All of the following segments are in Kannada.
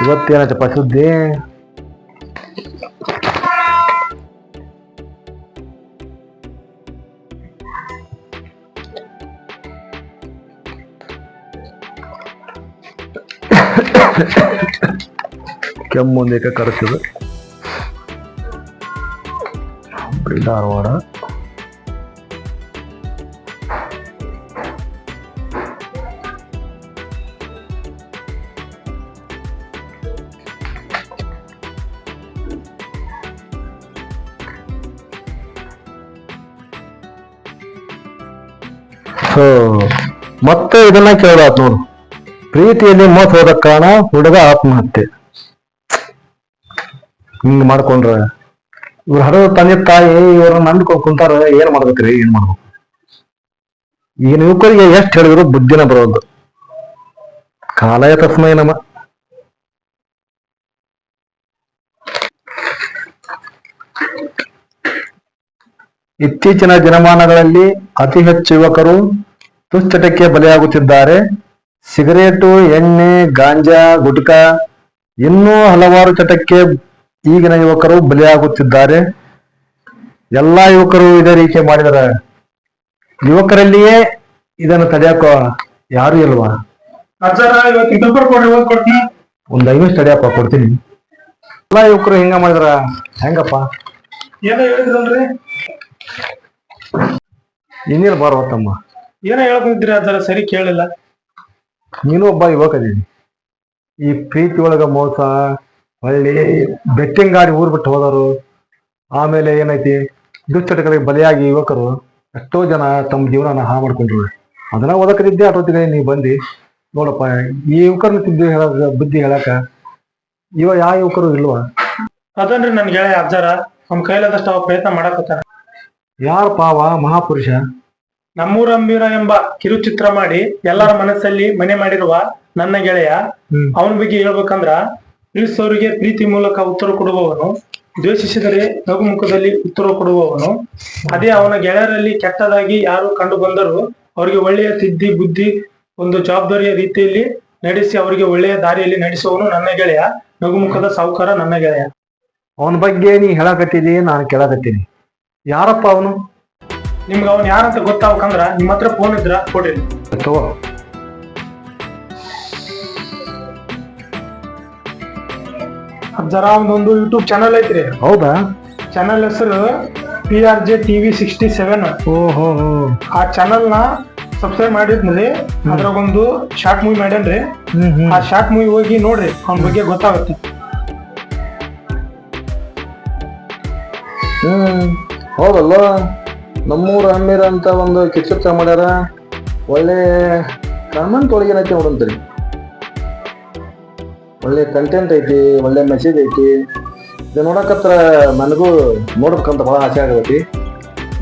ಇವತ್ತೇನಪ್ಪ ಸುದ್ದಿ? ಕೆಮ್ಮೊಂದೇಕ ಕರೆಸಿದ ಧಾರವಾಡ. ಮತ್ತೆ ಇದನ್ನ ಕೇಳಾತ್ ನೋಡು, ಪ್ರೀತಿಯಲ್ಲಿ ಮೋಸ ಹೋದ ಕಾರಣ ಹುಡುಗ ಆತ್ಮಹತ್ಯೆ. ಹಿಂಗ್ ಮಾಡ್ಕೊಂಡ್ರ ಇವ್ರ ಹರದ ತಂದೆ ತಾಯಿ ಇವ್ರನ್ನ ನಂಬ್ಕೊಂಡ್ ಕುಂತಾರ. ಏನ್ ಮಾಡ್ಬೇಕ್ರಿ? ಏನ್ ಮಾಡ್ಬೇಕು? ಈಗ ಯುವಕರಿಗೆ ಎಷ್ಟ್ ಹೇಳಿದ್ರು ಬುದ್ಧಿನ ಬರೋದು. ಕಾಲಯ ತಸ್ಮೈ ನಮ. ಇತ್ತೀಚಿನ ದಿನಮಾನಗಳಲ್ಲಿ ಅತಿ ಹೆಚ್ಚು ಯುವಕರು ದುಶ್ಚಟಕ್ಕೆ ಬಲಿಯಾಗುತ್ತಿದ್ದಾರೆ. ಸಿಗರೇಟು, ಎಣ್ಣೆ, ಗಾಂಜಾ, ಗುಟ್ಕಾ ಇನ್ನೂ ಹಲವಾರು ಚಟಕ್ಕೆ ಈಗಿನ ಯುವಕರು ಬಲಿಯಾಗುತ್ತಿದ್ದಾರೆ. ಎಲ್ಲಾ ಯುವಕರು ಇದೇ ರೀತಿ ಮಾಡಿದರೆ ಯುವಕರಲ್ಲಿಯೇ ಇದನ್ನು ತಡೆಯಕ ಯಾರು ಇಲ್ವಾ? ಒಂದ್ 5 ನಿಮಿಷ ತಡೆಯಪ್ಪ, ಕೊಡ್ತೀನಿ. ಎಲ್ಲಾ ಯುವಕರು ಹಿಂಗ ಮಾಡಿದ್ರ ಹೆಂಗಪ್ಪ? ಏನೋ ಹೇಳಿದ್ರಲ್ರಿ, ಇನ್ನೇನು ಬಾರವತ್ತಮ್ಮ. ಏನೋ ಹೇಳ್ಕೊಂಡ್ರಿ, ಅದರ ಸರಿ ಕೇಳಿಲ್ಲ. ನೀನು ಒಬ್ಬ ಯುವಕದೀನಿ. ಈ ಪ್ರೀತಿ ಒಳಗ ಮೋಸ, ಹೊಳ್ಳಿ ಬೆಟ್ಟಿಂಗ್ ಆಡಿ ಊರ್ ಬಿಟ್ಟು ಹೋದರು. ಆಮೇಲೆ ಏನೈತಿ, ದುಶ್ಚಟಗಳಿಗೆ ಬಲಿಯಾಗಿ ಯುವಕರು ಎಷ್ಟೋ ಜನ ತಮ್ಮ ಜೀವನ ಹಾಳು ಮಾಡ್ಕೊಂಡ್ರು. ಅದನ್ನ ಓದಕದಿದ್ದೆ ಅಟೋತಿಗೆ ನೀವು ಬಂದು ನೋಡಪ್ಪ, ಈ ಯುವಕರನ್ನ ಬುದ್ಧಿ ಹೇಳಕ ಯಾವ ಯುವಕರು ಇಲ್ವಾ? ಅದನ್ರಿ ನನ್ ಗೆಳೆಯ ಅಜ್ಜಾರ, ನಮ್ ಕೈಲಾದಷ್ಟು ಅವ ಪ್ರಯತ್ನ ಮಾಡಕತ್ತಾರ. ಯಾರಪ್ಪ ಅವ ಮಹಾಪುರುಷ? ನಮ್ಮೂರಂಬೀರ ಎಂಬ ಕಿರುಚಿತ್ರ ಮಾಡಿ ಎಲ್ಲರ ಮನಸ್ಸಲ್ಲಿ ಮನೆ ಮಾಡಿರುವ ನನ್ನ ಗೆಳೆಯ. ಅವನ ಬಗ್ಗೆ ಹೇಳ್ಬೇಕಂದ್ರ, ಪ್ರೀತಿಸೋರಿಗೆ ಪ್ರೀತಿ ಮೂಲಕ ಉತ್ತರ ಕೊಡುವವನು, ದ್ವೇಷಿಸಿದರೆ ನಗುಮುಖದಲ್ಲಿ ಉತ್ತರ ಕೊಡುವವನು. ಅದೇ ಅವನ ಗೆಳೆಯರಲ್ಲಿ ಕೆಟ್ಟದಾಗಿ ಯಾರು ಕಂಡು ಬಂದರೂ ಅವರಿಗೆ ಒಳ್ಳೆಯ ತಿದ್ದಿ ಬುದ್ಧಿ, ಒಂದು ಜವಾಬ್ದಾರಿಯ ರೀತಿಯಲ್ಲಿ ನಡೆಸಿ ಅವರಿಗೆ ಒಳ್ಳೆಯ ದಾರಿಯಲ್ಲಿ ನಡೆಸುವವನು ನನ್ನ ಗೆಳೆಯ. ನಗುಮುಖದ ಸಾಹುಕಾರ ನನ್ನ ಗೆಳೆಯ. ಅವನ ಬಗ್ಗೆ ನೀ ಹೇಳಕತ್ತಿದಿ, ನಾನು ಕೇಳಕತ್ತೀನಿ. ಯಾರಪ್ಪ ಅವನು? ನಿಮ್ಗೆ ಅವನ್ ಯಾರಂತ ಗೊತ್ತಾಗ್ಬೇಕಂದ್ರ ನಿಮ್ಮ ಹತ್ರ ಫೋನ್ ಇದ್ರ ಕೊಡ್ರಿ. ಅಜ್ಜರ ಒಂದೊಂದು ಯೂಟ್ಯೂಬ್ ಚಾನಲ್ ಐತ್ರಿ. ಹೌದಾ? ಚಾನಲ್ ಹೆಸರು PRJ TV 67. ಓಹೋ. ಆ ಚಾನಲ್ ನ ಸಬ್ಸ್ಕ್ರೈಬ್ ಮಾಡಿದ್ಮೇಲೆ ಅದ್ರಾಗ ಒಂದು ಶಾರ್ಟ್ ಮೂವಿ ಮಾಡ್ಯಾನ್ರಿ. ಆ ಶಾರ್ಟ್ ಮೂವಿ ಹೋಗಿ ನೋಡ್ರಿ, ಅವನ ಬಗ್ಗೆ ಗೊತ್ತಾಗುತ್ತೆ. ಹೌದಲ್ಲ, ನಮ್ಮೂರ ಅಮ್ಮೀರ ಅಂತ ಒಂದು ಕಿಚ್ಚುತ್ತ ಮಾಡ್ಯಾರ. ಒಳ್ಳೆ ಕಾಮೆಂಟ್ ಒಳಗೆ ಏನೈತಿ ನೋಡಂತ್ರಿ, ಒಳ್ಳೆ ಕಂಟೆಂಟ್ ಐತಿ, ಒಳ್ಳೆ ಮೆಸೇಜ್ ಐತಿ. ಇದು ನೋಡಕತ್ರ ನನಗೂ ನೋಡ್ಬೇಕಂತ ಬಹಳ ಆಸೆ ಆಗೈತಿ.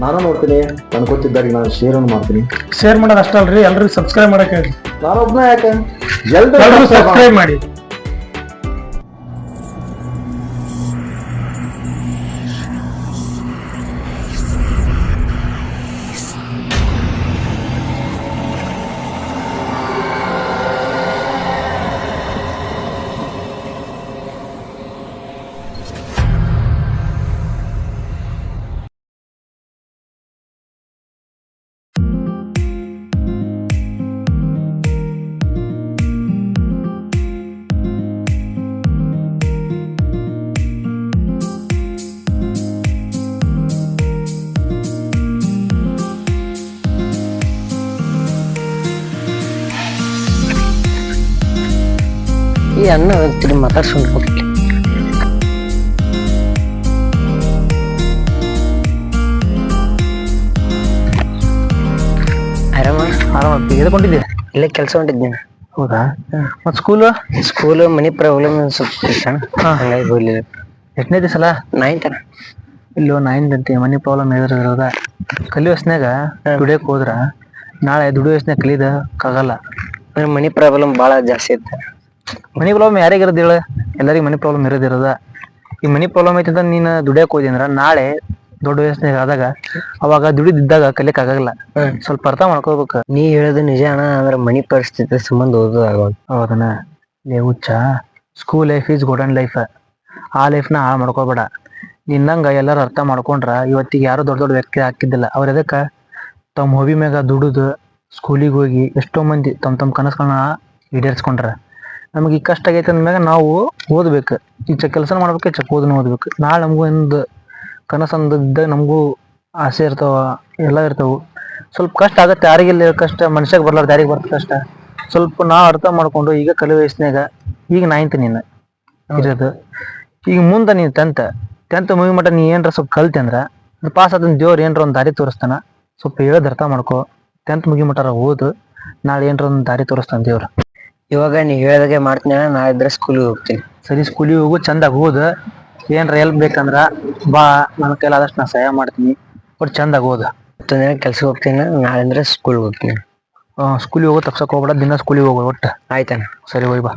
ನಾನು ನೋಡ್ತೀನಿ, ನನ್ ಗೊತ್ತಿದ್ದಾರಿಗೆ ನಾನು ಶೇರ್ ಮಾಡ್ತೀನಿ. ಶೇರ್ ಮಾಡೋದು ಅಷ್ಟಲ್ರಿ, ಎಲ್ರಿಗೂ ಸಬ್ಸ್ಕ್ರೈಬ್ ಮಾಡಕ್ ಹೇಳ್ರಿ. ನಾನೊಬ್ನ ಯಾಕೆ, ಎಲ್ರು ಸಬ್ಸ್ಕ್ರೈಬ್ ಮಾಡಿ. ಈ ಅನ್ನ ವ್ಯಕ್ತಿ ಮಾತಾಡ್ಸ್ಕೊಂಡು ಹೋಗಿ. ಆರಾಮ ಎದಕೊಂಡಿದ್ದೆ? ಇಲ್ಲೇ ಕೆಲಸ ಹೊಂಟಿದ್ದೀನಿ. ಹೌದಾ? ಮತ್ ಸ್ಕೂಲ್ ಮನಿ ಪ್ರಾಬ್ಲಮ್ ಸ್ವಲ್ಪ ಹಂಗಾಗಿ ಹೋಗ್ಲಿಲ್ಲ. ಎಷ್ಟನೇ ದಿವಸ? 9th. ಇಲ್ಲೋ 9th ಅಂತೆ ಮನಿ ಪ್ರಾಬ್ಲಮ್ ಎದುರದ. ಕಲಿಯೋಸ್ನಾಗ ದುಡಿಯಕ್ ಹೋದ್ರ ನಾಳೆ ದುಡಿಯೋಸ್ನಾಗ ಕಲಿಯೋದಕ್ಕಾಗಲ್ಲ. ಮನಿ ಪ್ರಾಬ್ಲಮ್ ಭಾಳ ಜಾಸ್ತಿ ಐತೆ. ಮನಿ ಪ್ರಾಬ್ಲಮ್ ಯಾರಿಗಿರೋದು ಹೇಳ? ಎಲ್ಲರಿಗೂ ಮನಿ ಪ್ರಾಬ್ಲಮ್ ಇರೋದಿರೋದ. ಈ ಮನಿ ಪ್ರಾಬ್ಲಮ್ ಐತಿ ಅಂತ ನೀನು ದುಡಿಯಕ್ ಹೋದಿ ಅಂದ್ರ ನಾಳೆ ದೊಡ್ಡ ವಯಸ್ಸಿನಾಗ ಆದಾಗ ಅವಾಗ ದುಡಿದಿದ್ದಾಗ ಕಲಿಯಕ್ ಆಗಲ್ಲ. ಸ್ವಲ್ಪ ಅರ್ಥ ಮಾಡ್ಕೋಬೇಕು. ನೀ ಹೇಳೋದು ನಿಜ ಅಣ್ಣ, ಅಂದ್ರೆ ಮನಿ ಪರಿಸ್ಥಿತಿ ಸಂಬಂಧ ಓದೋದಾಗಲ್ಲ. ಹೌದನ ಲೇ ಹುಚ್ಚ, school life is golden life. ಆ ಲೈಫ್ನ ಹಾಳು ಮಾಡ್ಕೋಬೇಡ. ನಿನ್ನಂಗ ಎಲ್ಲರೂ ಅರ್ಥ ಮಾಡ್ಕೊಂಡ್ರ ಇವತ್ತಿಗೆ ಯಾರು ದೊಡ್ಡ ದೊಡ್ಡ ವ್ಯಕ್ತಿ ಹಾಕಿದ್ದಿಲ್ಲ. ಅವ್ರ ಎದಕ್ಕೆ ತಮ್ಮ ಹೊಬಿ ಮ್ಯಾಗ ದುಡಿದು ಸ್ಕೂಲಿಗೆ ಹೋಗಿ ಎಷ್ಟೋ ಮಂದಿ ತಮ್ಮ ಕನಸುಗಳನ್ನ ಈಡೇರಿಸ್ಕೊಂಡ್ರ. ನಮಗೆ ಈ ಕಷ್ಟ ಆಗೈತೆ ಅಂದ್ಮ್ಯಾಗ ನಾವು ಓದ್ಬೇಕು, ಈಚೆ ಕೆಲಸ ಮಾಡ್ಬೇಕು, ಈಚೆ ಓದನ್ನು ಓದ್ಬೇಕು. ನಾಳೆ ನಮಗೂ ಒಂದು ಕನಸಂದಿದ್ದಾಗ ನಮಗೂ ಆಸೆ ಇರ್ತಾವ, ಎಲ್ಲ ಇರ್ತಾವೆ. ಸ್ವಲ್ಪ ಕಷ್ಟ ಆಗತ್ತೆ, ಯಾರಿಗೆಲ್ಲ ಕಷ್ಟ ಮನುಷ್ಯಗೆ ಬರ್ಲಾರ್ದು ಯಾರಿಗೆ ಬರ್ತದೆ ಕಷ್ಟ. ಸ್ವಲ್ಪ ನಾವು ಅರ್ಥ ಮಾಡ್ಕೊಂಡು ಈಗ ಕಲಿ ವಯಸ್ಸಿನಾಗ, ಈಗ 9th ನೀನು ಇರೋದು, ಈಗ ಮುಂದೆ ನೀನು 10th ಮುಗಿ ಮಟ್ಟ ನೀ ಏನ್ರ ಸ್ವಲ್ಪ ಕಲ್ತಿ ಅಂದ್ರೆ ಪಾಸ್ ಆದ ದೇವ್ರು ಏನ್ರ ಒಂದು ದಾರಿ ತೋರಿಸ್ತಾನ. ಸ್ವಲ್ಪ ಹೇಳೋದು ಅರ್ಥ ಮಾಡ್ಕೊ. 10th ಮುಗಿ ಮಟ್ಟಾರ ಓದು, ನಾಳೆ ಏನ್ರ ಒಂದು ದಾರಿ ತೋರಿಸ್ತಾನ ದೇವ್ರು. ಇವಾಗ ನೀ ಹೇಳ್ದಾಗೆ ಮಾಡ್ತೀನಿ ಅಣ್ಣ, ನಾ ಇದ್ರೆ ಸ್ಕೂಲಿಗೆ ಹೋಗ್ತೀನಿ. ಸರಿ, ಸ್ಕೂಲಿಗೆ ಹೋಗು, ಚಂದಾಗ ಓದು. ಏನ್ರ ಎಲ್ಪ್ ಬೇಕಂದ್ರ ಬಾ, ನನ್ನ ಕೈಲಾದಷ್ಟು ನಾ ಸಹಾಯ ಮಾಡ್ತೀನಿ. ಒಟ್ಟು ಚಂದಾಗ ಓದು. ಮತ್ತೊಂದಿನ ಕೆಲ್ಸಕ್ಕೆ ಹೋಗ್ತೀನಿ, ನಾಳೆ ಅಂದ್ರೆ ಸ್ಕೂಲ್ಗೆ ಹೋಗ್ತೀನಿ. ಸ್ಕೂಲಿಗೆ ಹೋಗೋ ತಪ್ಸಕ್ ಹೋಗ್ಬೇಡ, ದಿನ ಸ್ಕೂಲಿಗೆ ಹೋಗೋ ಒಟ್ಟು. ಆಯ್ತಣ್ಣ. ಸರಿ, ಹೋಯ್ ಬಾ.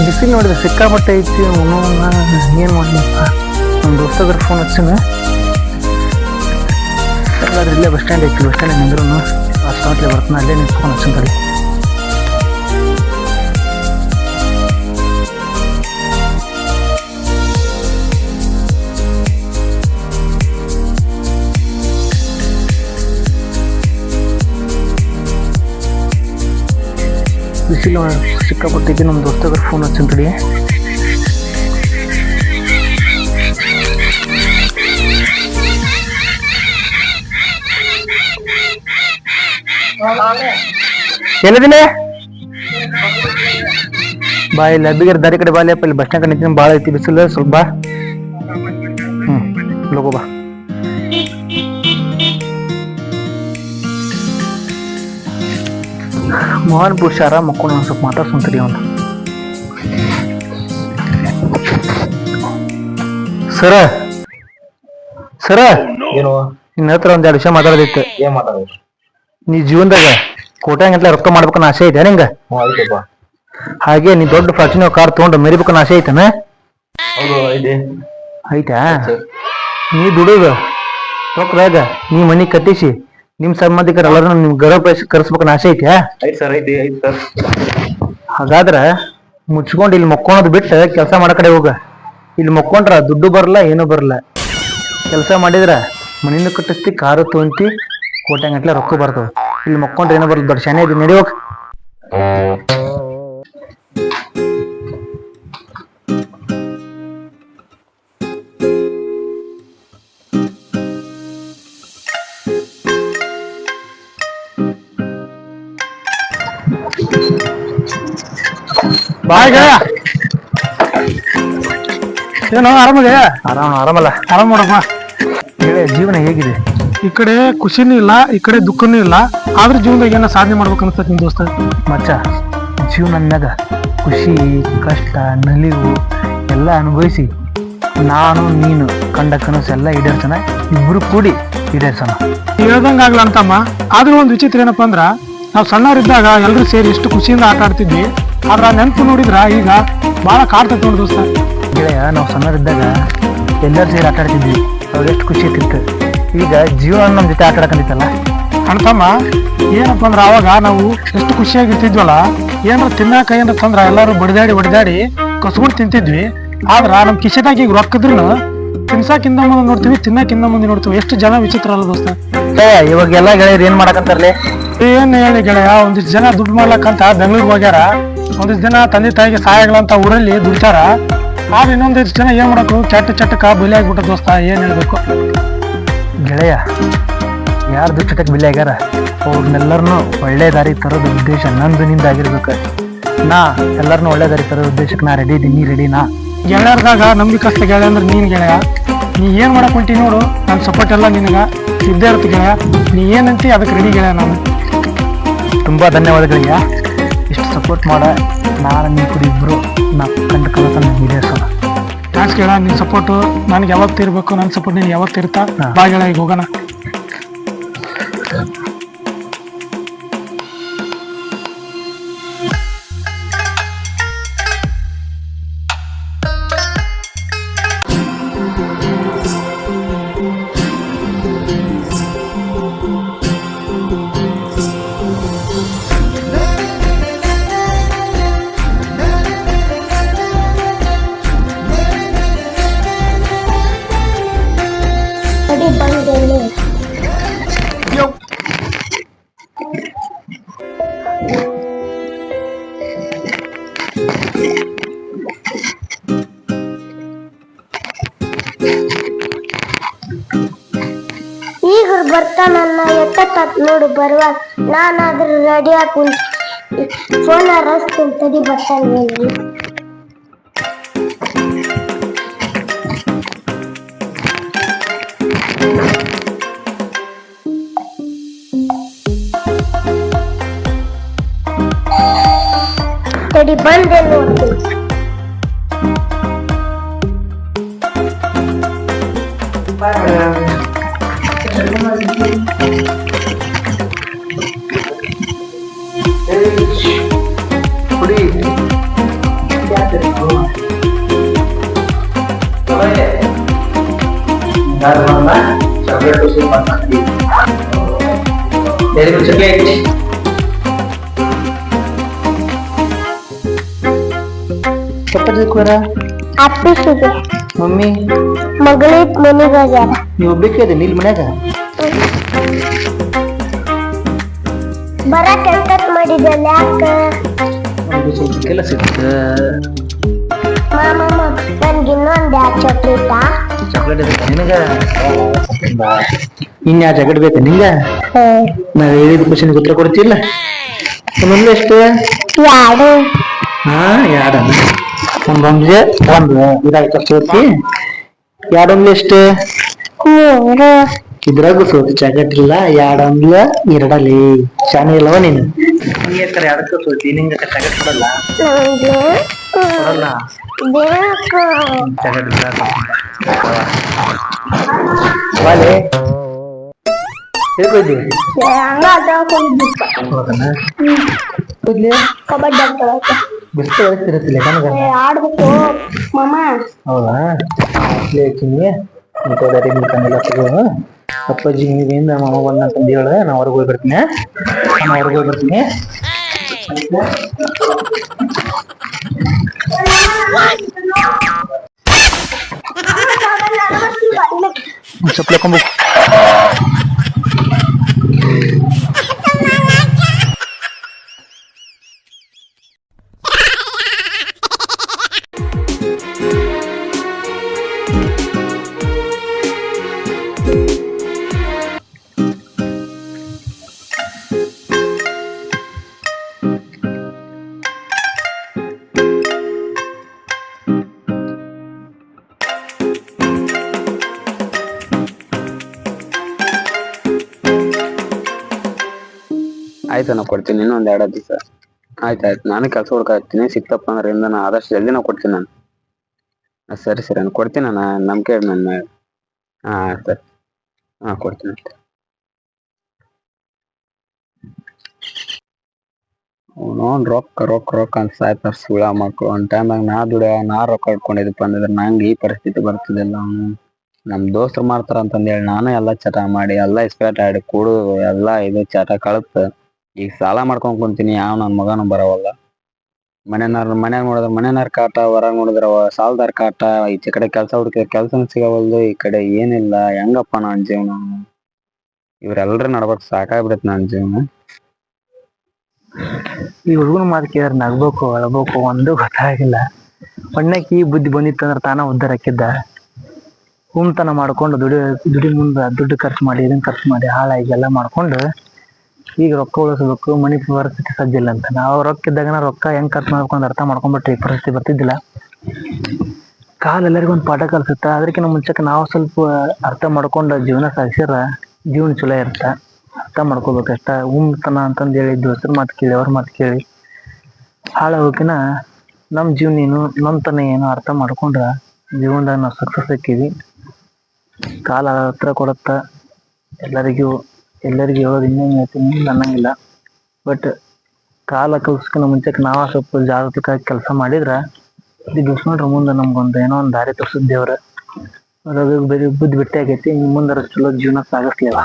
ಬಿಸಿಲು ನೋಡಿದ್ರೆ ಸಿಕ್ಕಾಪಟ್ಟೆ ಐತಿ. ಏನ್ ಮಾಡ್ಲಪ್ಪ, ನಮ್ಮ ದೋಸ್ತದ್ರ ಫೋನ್ ಹಚ್ಚಿನ. ಎಲ್ಲಾದ್ರೂ ಇಲ್ಲೇ ಬಸ್ ಸ್ಟ್ಯಾಂಡ್ ಐತಿ, ಬಸ್ ಸ್ಟ್ಯಾಂಡ್ ನಿಂದ್ರು ಅಷ್ಟೊತ್ತಲೆ ಬರ್ತಾನ, ಅಲ್ಲೇ ನಿಂತ್ಕೊಂಡು ಹಚ್ಚಿನ ಕಡೆ. ಬಿಸಿಲು ಸಿಕ್ಕಾಪಟ್ಟೈತಿ, ನಮ್ಮ ದೋಸ್ತದ್ರ ಫೋನ್ ಹಚ್ಚಿನ ಕಡೆ. ಎಲ್ಲಿದ್ದೀನಿ ಬಾ, ಇಲ್ಲಿ ಅಬ್ಬಿಗರ ದಾರಿ ಕಡೆ ಬಾಲಿಯಪ್ಪ. ಇಲ್ಲಿ ಬಸ್ ಸ್ಟ್ಯಾಂಡ್ ಕಡೆ ನಿಂತೀನಿ, ಭಾಳ ಐತಿ ಬಿಸಿಲು, ಸ್ವಲ್ಪ ಬಾ. ಲಗೋ ಬಾ. ಮೋಹನ್ ಪುರುಷಾರ ಮಕ್ಕಳು ಒಂದು ಸ್ವಲ್ಪ ಮಾತಾಡ್ಸಂತೀರಿ ಅವನು. ಸರ ಏನು ನಿನ್ನ ಹತ್ರ ಒಂದ್ 2 ವಿಷಯ ಮಾತಾಡೋದಿತ್ತು. ಏನ್ ಮಾತಾಡೋದು? ನೀ ಜೀವನದಾಗ ಕೋಟ್ಯಾಂಗಟ್ಲೆ ರೊಕ್ಕ ಮಾಡ್ಬೇಕನ್ನ ಆಸೆ ಐತೆ ನಿಂಗ? ಆಯ್ತಪ್ಪ. ಹಾಗೆ ನೀ ದೊಡ್ಡ ಫಾರ್ಚುನರ್ ಕಾರ್ ತಗೊಂಡು ಮೆರಿಬೇಕನ್ನ ಆಸೆ ಐತನ? ಹೌದು, ಐತೆ. ಐತಾ? ನೀ ದುಡಿದು ರೊಕ್ಕದಾಗ ನೀ ಮನಿ ಕಟ್ಟಿಸಿ ನಿಮ್ ಸಂಬಂಧಿಕರೆಲ್ಲರೂ ನಿಮ್ ಗೌರವ ಕರೆಸ್ಬೇಕನ್ನ ಆಸೆ ಐತ್ಯಾ? ಐತ್ ಸರ್, ಐತಿ ಸರ್. ಹಾಗಾದ್ರ ಮುಚ್ಕೊಂಡು ಇಲ್ಲಿ ಮಕ್ಕೊಳೋದು ಬಿಟ್ಟು ಕೆಲಸ ಮಾಡೋ ಕಡೆ ಹೋಗ. ಇಲ್ಲಿ ಮಕ್ಕೊಂಡ್ರ ದುಡ್ಡು ಬರಲ್ಲ, ಏನೂ ಬರಲ್ಲ. ಕೆಲಸ ಮಾಡಿದ್ರ ಮನಿನೂ ಕಟ್ಟಿಸ್ತಿ, ಕಾರು ತೊಗೊಂತಿ, ಕೋಟ್ಯಾಂಗಟ್ಲೆ ರೊಕ್ಕ ಬರ್ತವ. ಇಲ್ಲಿ ಮಕ್ಕೊಂಡ್ರೆ ಏನೋ ಬರಲ್ಲ. ದೊಡ್ಡ ಶಾನೆ ಇದೀನಿ, ನಡಿ ಹೋಗ್. ಬಾಯ್ ಗೆಳೆಯ, ಏನೋ ಆರಾಮದೆ? ಆರಾಮಲ್ಲ? ಆರಾಮ್ ನೋಡಪ್ಪ. ಗೆಳೆಯ, ಜೀವನ ಹೇಗಿದೆ? ಈ ಕಡೆ ಖುಷಿನೂ ಇಲ್ಲ, ಈ ಕಡೆ ದುಃಖನೂ ಇಲ್ಲ. ಆದ್ರೆ ಜೀವನದಾಗ ಏನೋ ಸಾಧನೆ ಮಾಡ್ಬೇಕು ಅನ್ಸ್ತೈತಿ ನಿಮ್ ದೋಸ್ತ. ಮಚ್ಚ, ಜೀವನದಾಗ ಖುಷಿ, ಕಷ್ಟ, ನಲಿವು ಎಲ್ಲ ಅನುಭವಿಸಿ ನಾನು ನೀನು ಕಂಡ ಕನಸು ಎಲ್ಲ ಈಡೇರ್ಸೋಣ. ಇಬ್ರು ಕೂಡಿ ಈಡೇರ್ಸೋಣ. ಹೇಳ್ದಂಗ ಆಗ್ಲ ಅಂತಮ್ಮ. ಆದ್ರೂ ಒಂದು ವಿಚಿತ್ರ ಏನಪ್ಪಾ ಅಂದ್ರ, ನಾವು ಸಣ್ಣವರಿದ್ದಾಗ ಎಲ್ರು ಸೇರಿ ಎಷ್ಟು ಖುಷಿಯಿಂದ ಆಟ ಆಡ್ತಿದ್ವಿ. ಆದ್ರ ನೆನಪು ನೋಡಿದ್ರ ಈಗ ಬಹಳ ಕಾಡ್ತೈತಿ ನೋಡಿ ದೋಸ್ತ. ಗೆಳೆಯ, ನಾವು ಸಣ್ಣವರಿದ್ದಾಗ ಎಲ್ಲರೂ ಸೇರಿ ಆಟ ಆಡ್ತಿದ್ವಿ, ಅವಾಗ ಎಷ್ಟು ಖುಷಿ ಇರ್ತಿತ್ತು. ಈಗ ಜೀವನ ನಮ್ಮ ಜೊತೆ ಆಟ ಆಡಕಂತಿತ್ತಲ್ಲ ಅಣ್ತಮ್ಮ. ಏನಪ್ಪ ಅಂದ್ರ ಅವಾಗ ನಾವು ಎಷ್ಟು ಖುಷಿಯಾಗಿರ್ತಿದ್ವಲ್ಲ, ಏನಾರ ತಿನ್ನಾಕ ಏನಾರ ತಂದ್ರ ಎಲ್ಲಾರು ಬಡಿದಾಡಿ ಕಸ್ಕೊಂಡು ತಿಂತಿದ್ವಿ. ಆದ್ರ ನಮ್ ಕಿಶೆದಾಗ ಈಗ ರೊಕ್ಕದ್ರೂ ತಿನ್ಸಾಕಿಂದ ಮುಂದೆ ನೋಡ್ತೀವಿ, ತಿನ್ನಕ್ಕಿಂತ ಮುಂದೆ ನೋಡ್ತೀವಿ. ಎಷ್ಟು ಜನ ವಿಚಿತ್ರ ಅಲ್ಲ ದೋಸ್ತ. ಇವಾಗೆಲ್ಲ ಗೆಳೆಯರು ಏನ್ ಮಾಡಕಂತಾರಲಿ? ಏನ್ ಹೇಳಿ ಗೆಳೆಯ, ಒಂದಿಷ್ಟು ಜನ ದುಡ್ಡು ಮಾಡ್ಲಕ್ಕಂತ ಬೆಂಗಳೂರಿಗೆ ಹೋಗ್ಯಾರ. ಒಂದಿಷ್ಟು ಜನ ತಂದೆ ತಾಯಿಗೆ ಸಹಾಯಗಳಂತ ಊರಲ್ಲಿ ದುಡ್ತಾರ. ಆದ್ರೆ ಇನ್ನೊಂದಿಷ್ಟು ಜನ ಏನ್ ಮಾಡಬೇಕು, ಚಟಕ ಬಲಿ ಆಗ್ಬಿಟ್ಟ ದೋಸ್ತ. ಏನ್ ಹೇಳ್ಬೇಕು ಗೆಳೆಯ? ಯಾರು ದುಚ್ಚಟಕ್ಕೆ ಬಿಲ್ಲಿ ಆಗ್ಯಾರ ಅವ್ರನ್ನೆಲ್ಲರನ್ನು ಒಳ್ಳೆ ದಾರಿ ತರೋದು ಉದ್ದೇಶ ನಂದು ನಿಂದಾಗಿರ್ಬೇಕು. ನಾ ಎಲ್ಲರನ್ನೂ ಒಳ್ಳೆ ದಾರಿ ತರೋದು ಉದ್ದೇಶಕ್ಕೆ ನಾ ರೆಡಿ ಇದ್ದೀನಿ. ನೀ ರೆಡಿನಾ? ಗೆಳೆಯರ್ದಾಗ ನಂಬಿಕಸ್ತ ಗೆಳೆಯ ಅಂದ್ರೆ ನೀನ್ ಗೆಳೆಯ. ನೀ ಏನ್ ಮಾಡಕ್ ಹೊಂಟಿ ನೋಡು, ನನ್ನ ಸಪೋರ್ಟ್ ಎಲ್ಲ ನಿನಗ ಇದ್ದೇ ಇರುತ್ತೆ ಗೆಳೆಯ. ನೀ ಏನಂತಿ ಅದಕ್ಕೆ ರೆಡಿ ಗೆಳೆಯ ನಾನು. ತುಂಬಾ ಧನ್ಯವಾದಗಳಿಗ. ಇಷ್ಟು ಸಪೋರ್ಟ್ ಮಾಡ ನಾನು ನೀವು ಕೂಡ ಇಬ್ರು ನಾ ಕಂಡು ಕನಸನ್ನು ಈಡೇರಿಸೋಣ. ಥ್ಯಾಂಕ್ಸ್ ಗೆಳೆಯ, ನಿನ್ ಸಪೋರ್ಟು ನನಗೆ ಯಾವತ್ತು ಇರ್ಬೇಕು, ನನ್ನ ಸಪೋರ್ಟ್ ನೀನು ಯಾವತ್ತು ಇರ್ತಾ. ಬಾ ಗೆಳೆಯ, ಈಗ ಹೋಗೋಣ. ಈಗ ಬರ್ತಾನನ್ನ ಎತ್ತ ನೋಡು ಬರುವಾಗ ನಾನಾದ್ರೂ ರೆಡಿ ಹಾಕುಂತ ಫೋನ್ ಹರಸ್ತೀನಿ ತಡಿ ಬರ್ತಾನೆ. ತಡಿ ಬಂದೆ ನೋಡ್ತೀನಿ. ಆಫೀಸಿಗೆ ಮಮ್ಮಿ ಮಗಳಿಗ್ ಮನೆಗೆ ಹೋಗ್ಯಾರ. ನೀವು ಒಬ್ಬಕ್ಕೆ ನಿಲ್ ಮನ್ಯಾಗ ಬರಕ್ ಎಷ್ಟೊತ್ ಮಾಡಿದಲ್ಲ ಯಾಕ ಸ್ವಲ್ಪ ಕೆಲಸ ಇತ್ತು. ಮಾಮ ನನ್ಗೆ ಇನ್ನೊಂದ್ ಚಾಕ್ಲೇಟಾ? ಚಾಕ್ಲೇಟ್ ಬೇಕಾ ನಿನಗ? ಇನ್ಯಾ ಜಾಕೆಟ್ ಬೇಕಾ ನಿಂಗ? ನಾ ಹೇಳಿದ ಕ್ವಶನ್ ಉತ್ತರ ಕೊಡ್ತಿಲ್ಲ. ಒಂದೊಂದು ಎಷ್ಟು? ಯಾರು? ಹಾ ಯಾಡನ್ನ ಒಂದೊಂದ್ಲೆ ಒಂದು ಇದಾಯ್ತು ಸೋತಿ. ಎರಡೊಂದ್ಲೆ ಎಷ್ಟು? ಮೂರು. ಇದ್ರಾಗು ಸೋತಿ ಜಾಕೆಟ್ ಇಲ್ಲ. ಎರಡೊಂದ್ಲ ಎರಡಲ್ಲಿ ಶಾನೆ ಇಲ್ಲವ ನೀನು. ನೀ ಎರಡಕ್ಕೂ ಸೋತಿ, ನಿಂಗ ಜಾಕೆಟ್ ಕೊಡಲ್ಲ ನಂಗೆ ಕೊಡಲ್ಲ ಬೇಕು. ಜಾಕೆಟ್ ಬಾಲೆ ಹೇಳ್ಕೊಯ್ದಿ ಕಬಡ್ಡಿ ಆಡ್ಕೊಳಕ್ಕೆ ಬಿಸ್ತು ಹೇಳ್ತಿರತ್ತಿಲ್ಲ ಕನಗ ಆಡ್ಬೇಕು ಮಾಮ. ಹೌದಾ ಹೇಳ್ತೀನಿ ಕಂಡಿಲ್ಲ ತಗೋ. ಅಪ್ಪಾಜಿ ನೀವೇನು ಮಾಮ ಬಂದ ಅಂತಂದು ಹೇಳ. ನಾ ಹೊರಗೆ ಹೋಗಿ ಬರ್ತೀನಿ. ಚಪ್ಪಲಿ ಹಾಕೊಂಬೇಕು. ಆಯ್ತು ನಾ ಕೊಡ್ತೀನಿ ಇನ್ನೊಂದ್ 2 ದಿವಸ. ಆಯ್ತಾಯ್ತು, ನಾನು ಕೆಲಸ ಹುಡ್ಕಾಗ್ತೀನಿ. ಸಿಕ್ತಪ್ಪ ಅಂದ್ರೆ ನಾ ಆದಷ್ಟು ಜಲ್ದಿ ನಾವು ಕೊಡ್ತೀನಿ ನಾನು. ಸರಿ ನಾನು ಕೊಡ್ತೀನಿ. ನಾನು ನಂಬಿಕೆ ಇಡು ನನ್ನ ಮೇಲೆ. ಸರಿ ಕೊಡ್ತೀನಿ. ಅವನವನ್ ರೊಕ್ಕ ರೊಕ್ಕ ರೊಕ್ಕ ಅಂತ ಸಾಯ್ತಾರ ಸುಳ ಮಕ್ಕಳು. ಒಂದ್ ಟೈಮ್ನಾಗ ನಾ ರೊಕ್ಕ ಇಟ್ಕೊಂಡಿದ್ದಪ್ಪ ಅಂದಿದ್ರೆ ನಂಗೆ ಈ ಪರಿಸ್ಥಿತಿ ಬರ್ತಿದ್ದಿಲ್ಲ. ನಮ್ ದೋಸ್ತರು ಮಾಡ್ತಾರ ಅಂತಂದೇಳಿ ನಾನು ಎಲ್ಲಾ ಚಟ ಮಾಡಿ ಎಲ್ಲಾ ಇಸ್ಪೇಟ್ ಆಡಿ ಕೂಡು ಎಲ್ಲಾ ಇದು ಚಟ ಕಳತ್ ಈಗ ಸಾಲ ಮಾಡ್ಕೊಂಡ್ ಕುಂತೀನಿ. ಯಾವ ನನ್ ಮಗನು ಬರವಲ್ಲ. ಮನ್ಯಾಗ ನೋಡಿದ್ರ ಮನೆಯವ್ರ ಕಾಟ, ಹೊರಗ್ ನೋಡಿದ್ರ ಸಾಲದಾರ ಕಾಟ. ಈಚೆ ಕಡೆ ಕೆಲಸ ಹುಡುಕಿ ಕೆಲ್ಸನ ಸಿಗವಲ್ದು. ಈ ಕಡೆ ಏನಿಲ್ಲ. ಹೆಂಗಪ್ಪ ನನ್ ಜೀವನ? ಇವ್ರೆಲ್ರ ನಡ್ಬೇಕು ಸಾಕಾಗ್ಬಿಡತ್ ನನ್ ಜೀವನ. ಈ ಹುಡುಗನ ಮಾತು ಕೇಳಿದ್ರೆ ನಗ್ಬೇಕು ಅಳ್ಬೇಕು ಒಂದು ಗೊತ್ತಾಗಿಲ್ಲ. ಒಣ್ಣಕ್ಕೆ ಈ ಬುದ್ಧಿ ಬಂದಿತ್ತಂದ್ರೆ ತಾನ ಉದ್ಧಾರ ಹಾಕಿದ್ದ. ಹುಮ್ತನ ಮಾಡ್ಕೊಂಡು ದುಡಿ ಮುಂದೆ ದುಡ್ಡು ಖರ್ಚು ಮಾಡಿ ಇದನ್ನ ಖರ್ಚು ಮಾಡಿ ಹಾಳಾಗಿ ಎಲ್ಲ ಮಾಡ್ಕೊಂಡು ಈಗ ರೊಕ್ಕ ಉಳಿಸ್ಬೇಕು. ಮನಿ ಪರಿಸ್ಥಿತಿ ಸಜ್ಜಿಲ್ಲ ಅಂತ ನಾವು ರೊಕ್ಕ ಇದ್ದಾಗ ರೊಕ್ಕ ಹೆಂಗ್ ಖರ್ಚು ಮಾಡ್ಬೇಕು ಅಂತ ಅರ್ಥ ಮಾಡ್ಕೊಂಡ್ಬಿಟ್ರೆ ಈ ಪರಿಸ್ಥಿತಿ ಬರ್ತಿದ್ದಿಲ್ಲ. ಕಾಲ ಎಲ್ಲರಿಗೂ ಒಂದು ಪಾಠ ಕಲ್ಸುತ್ತ. ಅದಕ್ಕಿಂತ ಮುಂಚೆಕ್ಕೆ ನಾವು ಸ್ವಲ್ಪ ಅರ್ಥ ಮಾಡ್ಕೊಂಡು ಜೀವನ ಸಾಗಿಸಿರ ಜೀವನ ಚಲೋ ಇರ್ತ. ಅರ್ಥ ಮಾಡ್ಕೋಬೇಕಷ್ಟ. ಉಮ್ತನ ಅಂತಂದು ಹೇಳಿ ದೋಸ್ತರ ಮಾತು ಕೇಳಿ ಅವ್ರ ಮಾತು ಕೇಳಿ ಹಾಳಾಗೋಕಿನ ನಮ್ಮ ಜೀವನ ಏನು ನಮ್ತನ ಏನು ಅರ್ಥ ಮಾಡ್ಕೊಂಡ್ರ ಜೀವನದಾಗ ನಾವು ಸಕ್ಸಸ್ ಸಿಕ್ಕಿವಿ. ಕಾಲ ಹತ್ರ ಕೊಡುತ್ತ ಎಲ್ಲರಿಗೂ ಹೇಳೋದು ಇನ್ನೇನು ಹೇಳ್ತೀನಿ ಅನ್ನಂಗಿಲ್ಲ. ಬಟ್ ಕಾಲ ಕಲ್ಸ್ಕಿನ ಮುಂಚೆಗೆ ನಾವು ಸ್ವಲ್ಪ ಜಾಗೃತಿಕಾಗಿ ಕೆಲಸ ಮಾಡಿದ್ರೆ ಇದು ನೋಡ್ರಿ ಮುಂದೆ ನಮ್ಗೊಂದು ಏನೋ ಒಂದು ದಾರಿ ತೋರಿಸಿದ್ ದೇವ್ರ. ಅದಾಗ ಬೇರೆ ಬುದ್ಧಿ ಬಿಟ್ಟೆ ಆಗೈತಿ. ಇನ್ನು ಮುಂದೆ ಚಲೋ ಜೀವನ ಸಾಗಿಸ್ಲಿಲ್ಲ.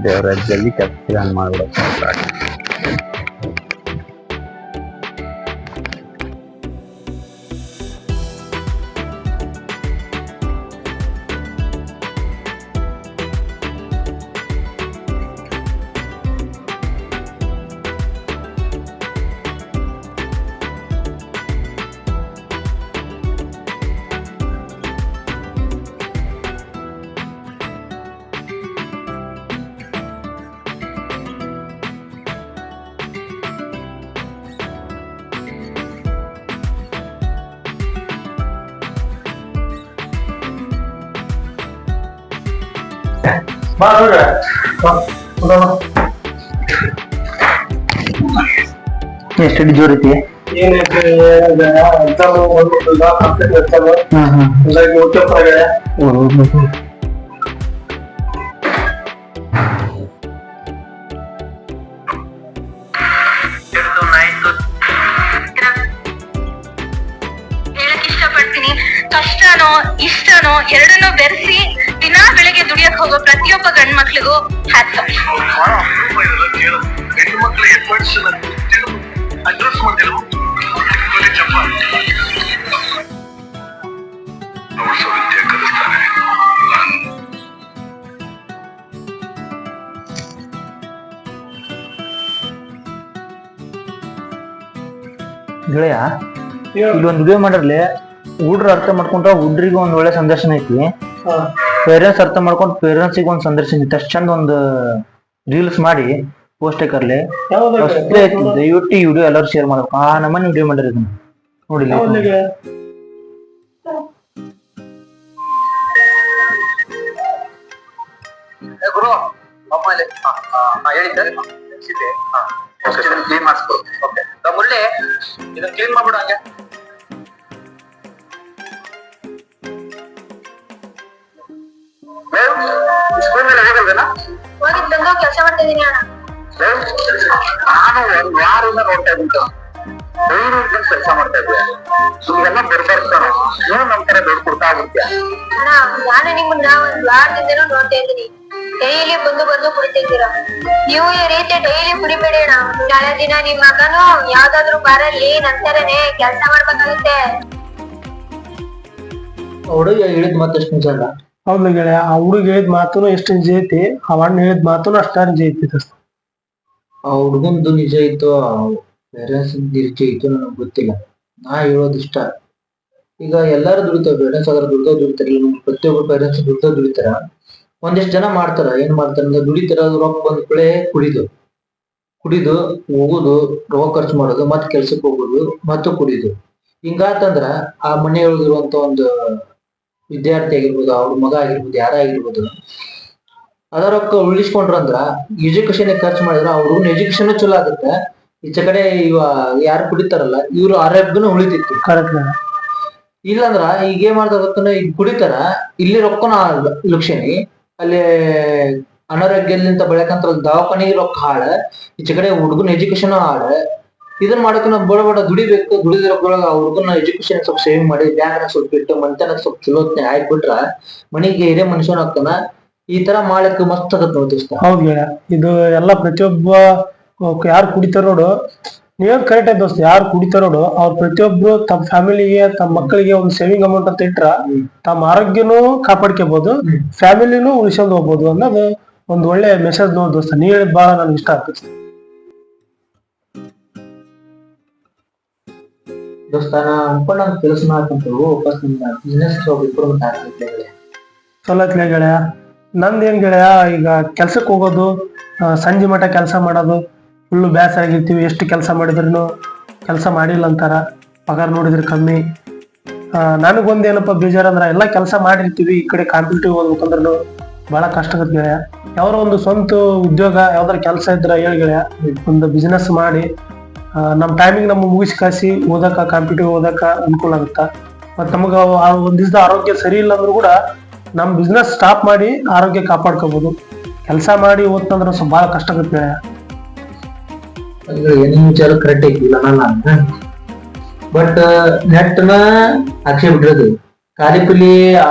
ದೇವ್ರ ಜಲ್ದಿ ಕೆಲಸ ಮಾಡ್ಬಿಡೋದು. ಬಾ ನೋಡ್ರಿ. ಸ್ಟಡಿ ಜೋರೈತಿ. ಏನೈತಿ ಎಕ್ಸಾಮ್ ಬಂದ್ಬಿಟ್ಟಿಲ್ಲ, ಕಂಪ್ಲೀಟ್ ಎಕ್ಸಾಮ್ ಹೀಗಾಗಿ ಓಕೆ ಹೊರಗಡೆ. ಹೇಳಕ್ ಇಷ್ಟಪಡ್ತೀನಿ, ಕಷ್ಟನೋ ಇಷ್ಟನೋ ಎರಡನ್ನೂ ಬೆರೆಸಿ ದಿನಾ ಬೆಳಿಗ್ಗೆ ದುಡಿಯಕ್ ಹೋಗೋ ಪ್ರತಿಯೊಬ್ಬ ಗಂಡ್ ಮಕ್ಳಿಗೂ ಹ್ಯಾಟ್ಸ್ ಆಫ್. ಗೆಳೆಯ, ಇಲ್ಲೊಂದು ವಿಡಿಯೋ ಮಾಡಿರ್ಲಿ, ಹುಡ್ರು ಅರ್ಥ ಮಾಡ್ಕೊಂಡ್ರ ಹುಡ್ರಿಗೆ ಒಂದ್ ಒಳ್ಳೆ ಸಂದರ್ಶನ ಐತಿ. ಪೇರೆಂಟ್ಸ್ ಅರ್ಥ ಮಾಡ್ಕೊಂಡು ಪೇರೆಂಟ್ಸಿಗೆ ಒಂದ್ ಸಂದರ್ಶನ ಐತಿ. ಅಷ್ಟ್ ಚಂದ ಒಂದು ರೀಲ್ಸ್ ಮಾಡಿ ಪೋಸ್ಟ್ ಹಾಕರ್ಲಿ. ದಯವಿಟ್ಟು ಈ ವಿಡಿಯೋ ಎಲ್ಲರೂ ಶೇರ್ ಮಾಡ್ಬೇಕು. ಆ ನಮ್ಮನೆ ವಿಡಿಯೋ ಮಾಡಿರಿ ಇದನ್ನ ನೋಡಿಲ್ಲ. ಗುರು ನಮ್ಮಲ್ಲಿ ಹೇಳಿದ್ದಾರೆ ಕ್ಲೀನ್ ಮಾಡಿಸ್ಕೊಡು. ಓಕೆ ಮುರಳಿ, ಇದನ್ನ ಕ್ಲೀನ್ ಮಾಡ್ಬಿಡು ಹಂಗೆ. ಸ್ಕೂಲ್ ಮೇಲೆ ಹೋಗಲ್ವೇನಾ? ಹೋಗಿದ್ ಬಂದು ಕೆಲಸ ಮಾಡ್ತಾ ಇದೀನಿ ಅಣ್ಣ. ನಾನು ಒಂದ್ ವಾರದಿಂದ ನೋಡ್ತಾ ಇದ್ದೀನಿ, ಡೈಲಿ ಕೆಲಸ ಮಾಡ್ತಾ ಇದ್ದೆ. ಈಗೆಲ್ಲ ಬರ್ಬರ್ತಾನ ನೀವು ನಮ್ ತರ ದುಡ್ಡು ಕೊಡ್ತಾ ಆಗ್ಬಿಡ್ತೀಯ. ಅಣ್ಣ, ನಾನು ನಿಮ್ಮನ್ನ ಒಂದ್ ವಾರದಿಂದನೂ ನೋಡ್ತಾ ಇದ್ದೀನಿ. ಡೈಲಿ ಬಂದು ಕುಡಿತಿದ್ದೀರಾ. ನೀವು ಈ ರೀತಿ ಡೈಲಿ ಕುಡಿಬೇಡಿ ಅಣ್ಣ. ನಾಳೆ ದಿನ ನಿಮ್ ಮಗನು ಯಾವ್ದಾದ್ರು ಬಾರಲ್ಲಿ ನಂತರನೇ ಕೆಲಸ ಮಾಡ್ಬೇಕಾಗುತ್ತೆ. ಹುಡುಗ ಹೇಳಿದ್ ಮತ್ತೆ ಎಷ್ಟು ನಿಜ ಅಲ್ಲ. ಹೌದು ಗೆಳೆಯ, ಆ ಹುಡುಗ ಹೇಳಿದ ಮಾತುನು ಎಷ್ಟು ನಿಜ ಐತಿ, ಆ ಅಣ್ಣ ಹೇಳಿದ ಮಾತುನು ಅಷ್ಟ ನಿಜ ಐತಿ. ಆ ಹುಡುಗಂದು ನಿಜ ಐತೋ ಪೇರೆಂಟ್ಸ್ ನಿಜ ಐತೋ ನನಗೆ ಗೊತ್ತಿಲ್ಲ. ನಾ ಹೇಳೋದಿಷ್ಟ, ಈಗ ಎಲ್ಲಾರು ದುಡಿತಾವ, ಪೇರೆಂಟ್ಸ್ ಅದ್ರ ದುಡಿತಾರಿಲ್ಲ, ಪ್ರತಿಯೊಬ್ಬರು ಪೇರೆಂಟ್ಸ್ ದುಡಿತಾರ. ಒಂದಿಷ್ಟು ಜನ ಮಾಡ್ತಾರ, ಏನ್ ಮಾಡ್ತಾರ ಅಂದ್ರೆ ದುಡಿತಾರ, ರೊಕ್ಕ ಬಂದ ಕೂಡಲೇ ಕುಡಿದು ಹೋಗುದು, ರೊಕ್ಕ ಖರ್ಚು ಮಾಡೋದು, ಮತ್ ಕೆಲ್ಸಕ್ಕೆ ಹೋಗುದು, ಮತ್ತು ಕುಡಿದು. ಹಿಂಗಾತಂದ್ರ ಆ ಮನೆಯೊಳಗಿರುವಂತ ಒಂದು ವಿದ್ಯಾರ್ಥಿ ಆಗಿರ್ಬೋದು, ಅವ್ರ ಮಗ ಆಗಿರ್ಬೋದು, ಯಾರ ಆಗಿರ್ಬೋದು, ಅದ ರೊಕ್ಕ ಉಳಿಸ್ಕೊಂಡ್ರಂದ್ರ ಎಜುಕೇಶನ್ ಖರ್ಚು ಮಾಡಿದ್ರ ಅವ್ರ ಎಜುಕೇಶನ್ ಚಲೋ ಆಗುತ್ತೆ. ಈಚೆ ಕಡೆ ಯಾರು ಕುಡಿತಾರಲ್ಲ ಇವ್ರು ಆರೋಗ್ಯನೂ ಉಳಿತಿತ್ತು. ಕರೆಕ್ಟ್. ಇಲ್ಲಂದ್ರ ಈಗ ಏನ್ ಮಾಡ್ತಾರ, ಈಗ ಕುಡಿತಾರ, ಇಲ್ಲಿ ರೊಕ್ಕನ ಲಕ್ಷಣಿ, ಅಲ್ಲಿ ಅನಾರೋಗ್ಯದಿಂದ ಬೆಳಕಂತ ದವಾಖಾನಿಗೆ ರೊಕ್ಕ ಹಾಳ, ಈಚೆ ಕಡೆ ಹುಡುಗನ ಎಜುಕೇಶನ್ ಹಾಳ. ಇದನ್ನ ಮಾಡಕ್ ನಾವು ಬಡ ದುಡಿಬೇಕು. ದುಡಿದ ರೊಕ್ಕದೊಳಗ ಆ ಹುಡುಗನ ಎಜುಕೇಶನ್ ಸ್ವಲ್ಪ ಸೇವಿಂಗ್ ಮಾಡಿ ಬ್ಯಾಂಕ್ ಸ್ವಲ್ಪ ಇಟ್ಟು ಮನೆತನ ಸ್ವಲ್ಪ ಚಲೋ ಹಾಕ್ಬಿಟ್ರ ಮನಿಗೆ ಹಿರಿಯ ಮನುಷ್ಯನ ಆಗ್ತಾನ. ಈ ತರ ಮಾಡಕ್ ಮಸ್ತ್ ಆಗತ್ ನೋಡಿ. ಹೌದ್ ಗೆಳೆಯ, ಇದು ಎಲ್ಲ ಪ್ರತಿಯೊಬ್ಬ ಯಾರು ಕುಡಿತಾರ ನೋಡು, ನೀವೇನ್ ಕರೆಕ್ಟ್ ಆಯ್ತು ದೋಸ್ತ. ಯಾರು ಕುಡಿತಾರ ನೋಡು ಅವ್ರ ಪ್ರತಿಯೊಬ್ರು ತಮ್ಮ ಫ್ಯಾಮಿಲಿಗೆ, ತಮ್ಮ ಮಕ್ಕಳಿಗೆ ಒಂದು ಸೇವಿಂಗ್ ಅಮೌಂಟ್ ಅಂತ ಇಟ್ರ ತಮ್ಮ ಆರೋಗ್ಯನೂ ಕಾಪಾಡ್ಕೋಬಹುದು, ಫ್ಯಾಮಿಲಿನೂ ಉಳಿಸ್ಕೊಂಡು ಹೋಗ್ಬೋದು ಅನ್ನೋದು ಒಂದ್ ಒಳ್ಳೆ ಮೆಸೇಜ್ ನೋಡ್ ದೋಸ್ತ. ನೀ ಹೇಳಿದ್ ಬಹಳ ನನ್ಗೆ ಇಷ್ಟ ಆಗ್ತದೆ ದೋಸ್ತ. ನಾ ಅನ್ಕೊಂಡ ಕೆಲಸ ಮಾಡ್ಕೊಂತ ವಾಪಸ್ ನಿಮ್ಗೆ ಬಿಸ್ನೆಸ್ ಇಂಪ್ರೂವ್ಮೆಂಟ್ ಆಗ್ತೈತೆ. ಚಲೋ ಐತ್ಲೆ ಗೆಳೆಯ. ನಂದೇನ್ ಗೆಳೆಯ, ಈಗ ಕೆಲ್ಸಕ್ಕೆ ಹೋಗೋದು, ಸಂಜೆ ಮಠ ಕೆಲಸ ಮಾಡೋದು, ಫುಲ್ಲು ಬೇಸರ ಆಗಿರ್ತೀವಿ. ಎಷ್ಟು ಕೆಲಸ ಮಾಡಿದ್ರು ಕೆಲಸ ಮಾಡಿಲ್ಲ ಅಂತಾರ, ಪಗಾರ ನೋಡಿದ್ರೆ ಕಮ್ಮಿ. ನನಗೊಂದೇನಪ್ಪ ಬೇಜಾರಂದ್ರ ಎಲ್ಲ ಕೆಲಸ ಮಾಡಿರ್ತೀವಿ, ಈ ಕಡೆ ಕಾಂಪಿಟೇಟಿವ್ ಓದ್ಬೇಕಂದ್ರೂ ಬಹಳ ಕಷ್ಟ ಆಗತ್ತೆ ಗೆಳೆಯ. ಯಾವ್ದಾರ ಒಂದು ಸ್ವಂತ ಉದ್ಯೋಗ ಯಾವ್ದಾರ ಕೆಲಸ ಇದ್ರ ಹೇಳಿ ಗೆಳೆಯ, ಒಂದು ಬಿಸ್ನೆಸ್ ಮಾಡಿ ನಮ್ ಟೈಮಿಂಗ್ ನಮ್ಮ ಮುಗಿಸಿ ಕಾಸಿ ಓದಕ ಕಾಂಪಿಟೇಟಿವ್ ಓದಕ ಅನುಕೂಲ ಆಗುತ್ತ. ಮತ್ ನಮಗ ಒಂದ್ ದಿವಸದ ಆರೋಗ್ಯ ಸರಿ ಇಲ್ಲ ಅಂದ್ರೂ ಕೂಡ ನಮ್ ಬಿಸ್ನೆಸ್ ಸ್ಟಾಪ್ ಮಾಡಿ ಆರೋಗ್ಯ ಕಾಪಾಡ್ಕೋಬಹುದು. ಕೆಲಸ ಮಾಡಿ ಓದ್ತಂದ್ರ ಸ್ವಲ್ಪ ಬಹಳ ಕಷ್ಟ ಆಗತ್ತೆ ಗೆಳೆಯ. ಏನೇನು ವಿಚಾರ ಕರೆಕ್ಟ್ ಐತಿಲ್ಲ ನಾನು, ಬಟ್ ನೆಟ್ನ ಹಾಕ್ಸಿ ಬಿಟ್ಟಿರೋದು ಕಾಲಿಪುಲಿ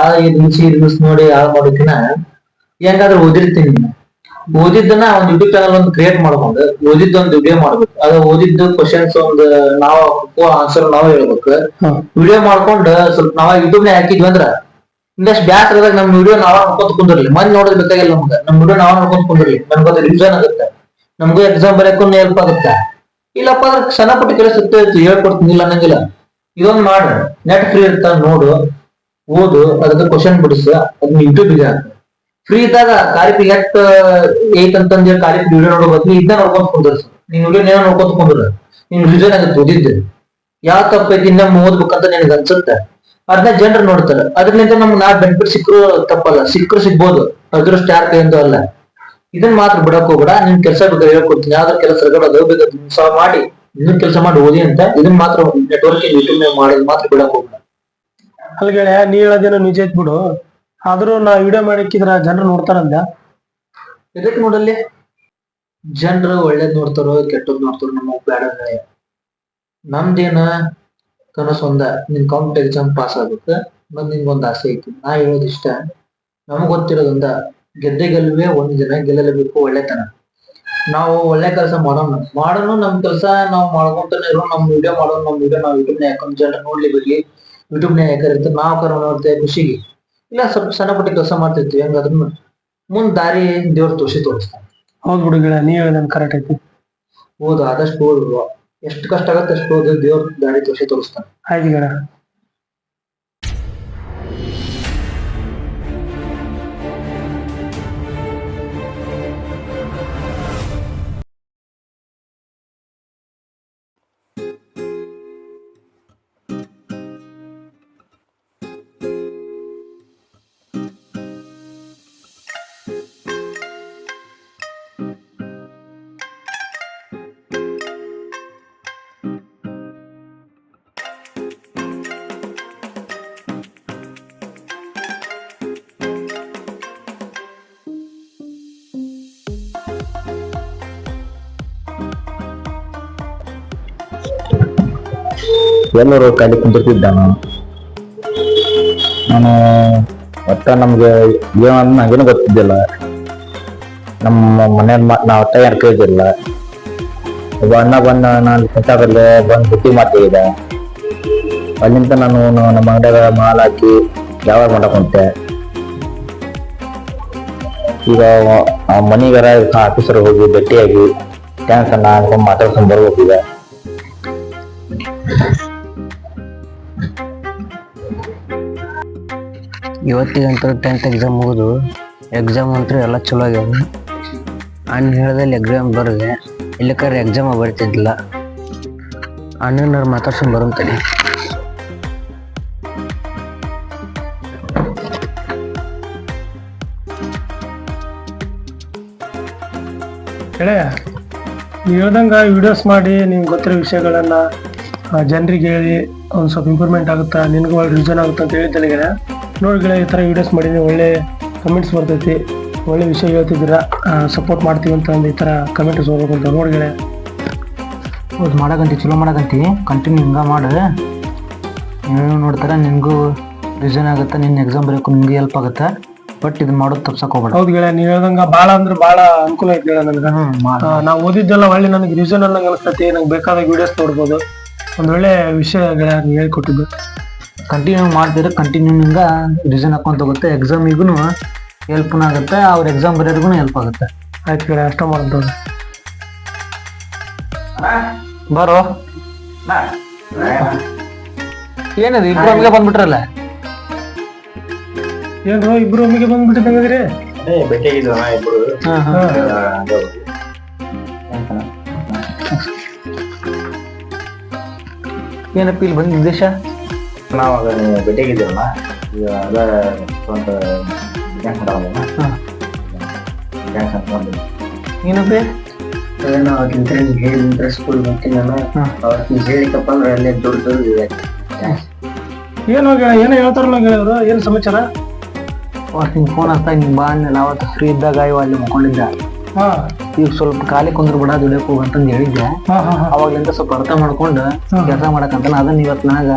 ನಿಮಿಷ ನೋಡಿ ಹಾಳು ಮಾಡೋಕಿನ ಹೆಂಗಾದ್ರೆ ಓದಿರ್ತೀನಿ. ಓದಿದ್ದನ್ನ ಒಂದ್ ಯೂಟ್ಯೂಬ್ ಚಾನಲ್ ಒಂದು ಕ್ರಿಯೇಟ್ ಮಾಡ್ಕೊಂಡು ಓದಿದ್ದ ಒಂದು ವಿಡಿಯೋ ಮಾಡ್ಬೇಕು. ಅದು ಓದಿದ್ದು ಕ್ವಶನ್ಸ್ ಒಂದು ನಾವು ಆನ್ಸರ್ ನಾವ್ ಹೇಳ್ಬೇಕು. ವಿಡಿಯೋ ಮಾಡ್ಕೊಂಡು ಸ್ವಲ್ಪ ನಾವ್ ಯೂಟ್ಯೂಬ್ ನೇ ಹಾಕಿದ್ವಿ ಅಂದ್ರ ಇಂದಷ್ಟು ಬ್ಯಾಸರದಾಗ ನಮ್ ವಿಡಿಯೋ ನಾವ ನೋಡ್ಕೊಂತ ಕುಂದಿರ್ಲಿ, ಮಂದಿ ನೋಡೋದ್ ಬೇಕಾಗಿಲ್ಲ ನಮ್ಗೆ. ನಮ್ ವಿಡಿಯೋ ನಾವ ನೋಡ್ಕೊಂತ ಕುಂದಿರ್ಲಿ, ನಮ್ಗೊಂದು ರಿವಿಷನ್ ಆಗುತ್ತೆ, ನಮ್ಗೂ ಎಕ್ಸಾಮ್ ಬರೆಯಕ್ಕೂ ಹೆಲ್ಪ್ ಆಗುತ್ತೆ. ಇಲ್ಲಪ್ಪ ಅದ್ರ ಸಣ್ಣ ಪುಟ್ಟ ಕೆಲಸ ಹೇಳ್ಕೊಡ್ತೀನಿ ಇಲ್ಲ ಅನ್ನಂಗಿಲ್ಲ. ಇದೊಂದು ಮಾಡ್ರಿ, ನೆಟ್ ಫ್ರೀ ಇರ್ತ ನೋಡು, ಓದು, ಅದಕ್ಕೆ ಕ್ವಶನ್ ಬಿಡಿಸ, ಅದನ್ನ ಯೂಟ್ಯೂಬ್ಗೆ ಹಾಕ. ಫ್ರೀ ಇದ್ದಾಗ ಕಾಲಿಪಿ ಎಟ್ ಏಟ್ ಅಂತಂದ್ ಕಾಲಿಪಿ ವಿಡಿಯೋ ನೋಡ್ಬೇಕು, ನೀ ಇದನ್ನ ನೋಡ್ಕೊಂತ ಕುಂದ್ರ, ನೀನ್ ವಿಡಿಯೋ ನೇನ ನೋಡ್ಕೊಂತ ಕುಂದ್ರ, ನಿನ್ ರಿವಿಷನ್ ಆಗುತ್ತೆ ಓದಿದ್ದು. ಯಾವ ತಪ್ಪೈತಿ ಇನ್ನೊಮ್ಮೆ ಓದ್ಬೇಕಂತ ನಿನಗೆ ಅನ್ಸುತ್ತೆ, ಅದನ್ನ ಜನರು ನೋಡ್ತಾರೆ. ಅದ್ರಿಂದ ನಮ್ಗೆ ನಾ ಬೆನಿಫಿಟ್ ಸಿಕ್ಕರು ತಪ್ಪಲ್ಲ, ಸಿಕ್ಕರು ಸಿಗ್ಬೋದು, ಅದೃಷ್ಟ ಯಾರ ಕೈಯಿಂದ ಅಲ್ಲ. ಇದನ್ನ ಮಾತ್ರ ಬಿಡಕ್ ಹೋಗ್ಬೇಡ. ನಿನ್ ಕೆಲಸ ಬೇಕಾದ್ರೆ ಹೇಳ್ಕೊಡ್ತೀನಿ, ಯಾವ್ದಾರ ಕೆಲಸ ರಗಡೋದು ಬೇಕಾದ್ರೆ ಮಾಡಿ ಇನ್ನೊಂದ್ ಕೆಲಸ ಮಾಡಿ ಓದಿ ಅಂತ. ಇದನ್ನ ಮಾತ್ರ ನೆಟ್ವರ್ಕಿಂಗ್ ಯೂಟ್ಯೂಬ್ ಮಾಡೋದು ಮಾತ್ರ ಬಿಡಕ್ ಹೋಗ್ಬೇಡ. ಅಲ್ಲಿ ಗೆಳೆಯ, ನೀ ಹೇಳೋದೇನೋ ನಿಜ ಐತ್ ಬಿಡು, ಆದ್ರೂ ನಾ ವಿಡಿಯೋ ಮಾಡಿಕ್ಕಿದ್ರ ಜನರು ನೋಡ್ತಾರಂದ. ಎದಕ್ ನೋಡಲ್ಲಿ ಜನರು ಒಳ್ಳೇದ್ ನೋಡ್ತಾರೋ ಕೆಟ್ಟದ್ ನೋಡ್ತಾರೋ ನಮಗ್ ಬೇಡ ಗೆಳೆಯ. ನಮ್ದೇನ ಕನಸು ಒಂದ, ನಿನ್ ಕಾಂಪಿಟೇಟಿವ್ ಎಕ್ಸಾಮ್ ಪಾಸ್ ಆಗುತ್ತೆ, ಮತ್ ನಿನ್ಗೊಂದ್ ಆಸೆ ಐತಿ. ನಾ ಹೇಳೋದಿಷ್ಟ, ನಮಗ್ ಗೊತ್ತಿರೋದೊಂದ, ಗೆದ್ದೆ ಗೆಲ್ಲುವೆ ಒಂದ್ ದಿನ ಗೆಲ್ಲಲೇಬೇಕು ಒಳ್ಳೆತನ. ನಾವು ಒಳ್ಳೆ ಕೆಲಸ ಮಾಡೋಣ ನಮ್ ಕೆಲಸ ನಾವು ಮಾಡ್ಕೊಂತಾನೆ ಇರೋ, ನಮ್ ವಿಡಿಯೋ ಮಾಡೋಣ, ನಮ್ ವಿಡಿಯೋ ನಾವ್ ಯೂಟ್ಯೂಬ್ ನೇ ಹಾಕೊಂಡ್ ಜನರು ನೋಡ್ಲಿ ಬಿಡ್ಲಿ, ಯೂಟ್ಯೂಬ್ ನೇ ಯಾಕಂದ್ರೆ ನಾವ್ ಕರ ನೋಡ್ತೇವೆ ಖುಷಿಗೆ. ಇಲ್ಲ ಸ್ವಲ್ಪ ಸಣ್ಣ ಪುಟ್ಟ ಕೆಲಸ ಮಾಡ್ತಿರ್ತೀವಿ, ಹಂಗಾದ್ರ ಮುಂದ್ ದಾರಿ ದೇವ್ರ ತೋರಿಸ್ತಾನೆ. ಹೌದ್ ಬಿಡು ಗೆಳೆಯ, ನೀ ಹೇಳೋದನ್ ಕರೆಕ್ಟ್ ಐತಿ. ಓದು, ಆದಷ್ಟು ಓದು, ಎಷ್ಟು ಕಷ್ಟ ಆಗತ್ತೆ ಅಷ್ಟು ಓದು, ದೇವ್ರ ದಾರಿ ತೋರಿಸ್ತಾನೆ. ಆಯ್ತು ಗೆಳೆಯ. ಎಲ್ಲರೂ ಖಾಲಿ ಕುಂತಿರ್ತಿದ್ದ ನಾನು. ಒಟ್ಟ ನಮ್ಗೆ ಏನು ನಂಗೇನು ಗೊತ್ತಿದ್ದಿಲ್ಲ, ನಮ್ಮ ಮನೆ ನಾ ಒಟ್ಟ ಯಾರು ಕೇಳಿದಿಲ್ಲ. ಒಬ್ಬ ಅಣ್ಣ ಬಂದ ನಾನು ಕುಂತಾಗಲ್ಲೇ ಬಂದು ಬುದ್ಧಿ ಮಾಡ್ತಿದ್ದೆ. ಅಲ್ಲಿಂದ ನಾನು ನಮ್ಮ ಅಂಗಡಿಯಾಗ ಮಾಲ್ ಹಾಕಿ ವ್ಯವಹಾರ ಮಾಡಕ್ ಕುಂತೆ. ಈಗ ಆ ಮನಿಗಾರ ಆಫೀಸರ್ ಹೋಗಿ ಭೇಟಿಯಾಗಿ ಥ್ಯಾಂಕ್ಸ್ ಅಣ್ಣ ಅನ್ಕೊಂಡ್ ಮಾತಾಡ್ಕೊಂಡ್ ಬರ್ಬೇಕೀಗ. ಇವತ್ತಿಗಂತೂ 10th ಎಕ್ಸಾಮ್ ಮುಗಿದು, ಎಕ್ಸಾಮ್ ಅಂತೂ ಎಲ್ಲ ಚಲೋ ಆಗ್ಯಾವ. ಅಣ್ಣ ಹೇಳ್ದಲ್ಲಿ ಎಕ್ಸಾಮ್ ಬರದೆ, ಇಲ್ಲಕ್ಕಾರೆ ಎಕ್ಸಾಮ್ ಬರ್ತಿದ್ದಿಲ್ಲ. ಅಣ್ಣನವ್ರು ಮಾತಾಡ್ಸ್ಕೊಂಡ್ ಬರೋಂತಡಿ. ಗೆಳೆಯ, ನೀವು ಹೇಳ್ದಂಗ ವಿಡಿಯೋಸ್ ಮಾಡಿ ನಿಮ್ಗೆ ಗೊತ್ತಿರೋ ವಿಷಯಗಳನ್ನ ಜನರಿಗೆ ಹೇಳಿ ಒಂದ್ ಸ್ವಲ್ಪ ಇಂಪ್ರೂವ್ಮೆಂಟ್ ಆಗುತ್ತಾ, ನಿನ್ಗೂ ಒಳ್ಳೆ ರಿವಿಷನ್ ಆಗುತ್ತೆ ಅಂತ ಹೇಳಿದ್ದಲ್ಲ ಗೆಳೆಯ. ನೋಡಿ ಗೆಳೆಯ, ಈ ಥರ ವಿಡಿಯೋಸ್ ಮಾಡಿ ಒಳ್ಳೆ ಕಮೆಂಟ್ಸ್ ಬರ್ತೈತಿ, ಒಳ್ಳೆ ವಿಷಯ ಹೇಳ್ತಿದ್ದೀರಾ, ಸಪೋರ್ಟ್ ಮಾಡ್ತೀವಿ ಅಂತ ಒಂದು ಈ ಥರ ಕಮೆಂಟ್ಸ್ ಓದ್ಬೇಕು ಅಂತ. ನೋಡಿ ಗೆಳೆಯ, ಹೌದು ಮಾಡಕಂತಿ, ಚಲೋ ಮಾಡಕಂತಿ, ಕಂಟಿನ್ಯೂ ಹಿಂಗ ಮಾಡ. ನೀವು ನೋಡ್ತಾರ ನಿನ್ಗೂ ರಿವಿಷನ್ ಆಗುತ್ತೆ, ನಿನ್ನ ಎಕ್ಸಾಮ್ ಬರೆಯೋಕು ನಿಮ್ಗೆ ಹೆಲ್ಪ್ ಆಗುತ್ತೆ. ಬಟ್ ಇದನ್ನ ಮಾಡೋದು ತಪ್ಸಕ್ ಹೋಗ್ಬೇಡ. ಹೌದು ಗೆಳೆಯ, ನೀವು ಹೇಳ್ದಂಗ ಭಾಳ ಅಂದ್ರೆ ಭಾಳ ಅನುಕೂಲ ಐತಿ ಗೆಳೆಯ ನನಗೆ. ನಾವು ಓದಿದ್ದೆಲ್ಲ ಒಳ್ಳೆ ನನಗೆ ರಿವಿಷನ್ ಅನ್ನಂಗೆ ಅನಿಸ್ತೈತಿ. ನಂಗೆ ಬೇಕಾದ ವಿಡಿಯೋಸ್ ನೋಡ್ಬೋದು. ಒಂದು ಒಳ್ಳೆ ವಿಷಯ ಗೆಳೆಯ ನೀವು ಹೇಳ್ಕೊಟ್ಟಿದ್ದು. ಕಂಟಿನ್ಯೂ ಮಾಡ್ತಿದ್ರೆ ಕಂಟಿನ್ಯೂ ನಿಂಗ ರಿವಿಷನ್ ಹಾಕೊಂತ ಹೋಗುತ್ತೆ, ಎಕ್ಸಾಮಿಗೂ ಹೆಲ್ಪ್ನ ಆಗುತ್ತೆ, ಅವ್ರ ಎಕ್ಸಾಮ್ ಬರೆಯೋರ್ಗು ಹೆಲ್ಪ್ ಆಗುತ್ತೆ. ಆಯ್ತು ಗೆಳೆಯ, ಅಷ್ಟ ಮಾಡ್ಬೋದು. ಬರೋ ಏನಿದೆ ಇಬ್ರು ಒಮ್ಮೆಗೆ ಬಂದ್ಬಿಟ್ರಲ್ಲ. ಏನ್ರೋ ಇಬ್ರು ಒಮ್ಮೆಗೆ ಬಂದ್ಬಿಟ್ಟಿದ್ದಂಗ್ರಿ. ಭೇಟಿಯಾಗಿದ್ವಣ್ಣ ಇಬ್ರು. ಏನಪ್ಪ ಇಲ್ಲಿ ಬಂದ ಉದ್ದೇಶ? ನಾವಾಗ ಭೇಟಿಯಾಗಿದ್ದೀವಣ್ಣ, ಈಗ ಅದ ಸ್ವಂತ ಬಿಸ್ನೆಸ್ ಮಾಡೋಣ. ನೀನು ಬೇ ಅವಾಗಿಂತ ಹೇಳಿದ್ರೆ ಸ್ಕೂಲ್ ಬರ್ತೀನಿ ನಾನು ಅವತ್ತಿನ ಹೇಳಿಕಪ್ಪ ಅಂದ್ರೆ ಅಲ್ಲೇ ದುಡ್ಡು ಏನೋ ಏನೋ ಹೇಳ್ತಾರಲ್ಲ ಗೆಳೆಯರು, ಏನ್ ಸಮಾಚಾರ? ಅವತ್ತು ನಿಂಗೆ ಫೋನ್ ಹಚ್ತಾ ನಿಂಗೆ ಬಾ ಅಂದೆಲ್ಲ ಅವತ್ತು ಫ್ರೀ ಇದ್ದಾಗ ಇವ ಅಲ್ಲಿ ಮುಕ್ಕೊಂಡಿದ್ದ. ಹಾ ಈಗ ಸ್ವಲ್ಪ ಖಾಲಿ ಕುಂದ್ರ ಬಿಡ ದುಡಿಯಕ್ ಹೋಗಂತಂದು ಹೇಳಿದ್ದೆ. ಅವಾಗ್ಲಿಂದ ಸ್ವಲ್ಪ ಅರ್ಥ ಮಾಡ್ಕೊಂಡು ಕೆಲಸ ಮಾಡಕಂತ ಅದನ್ನ ಇವತ್ತು ನನಗ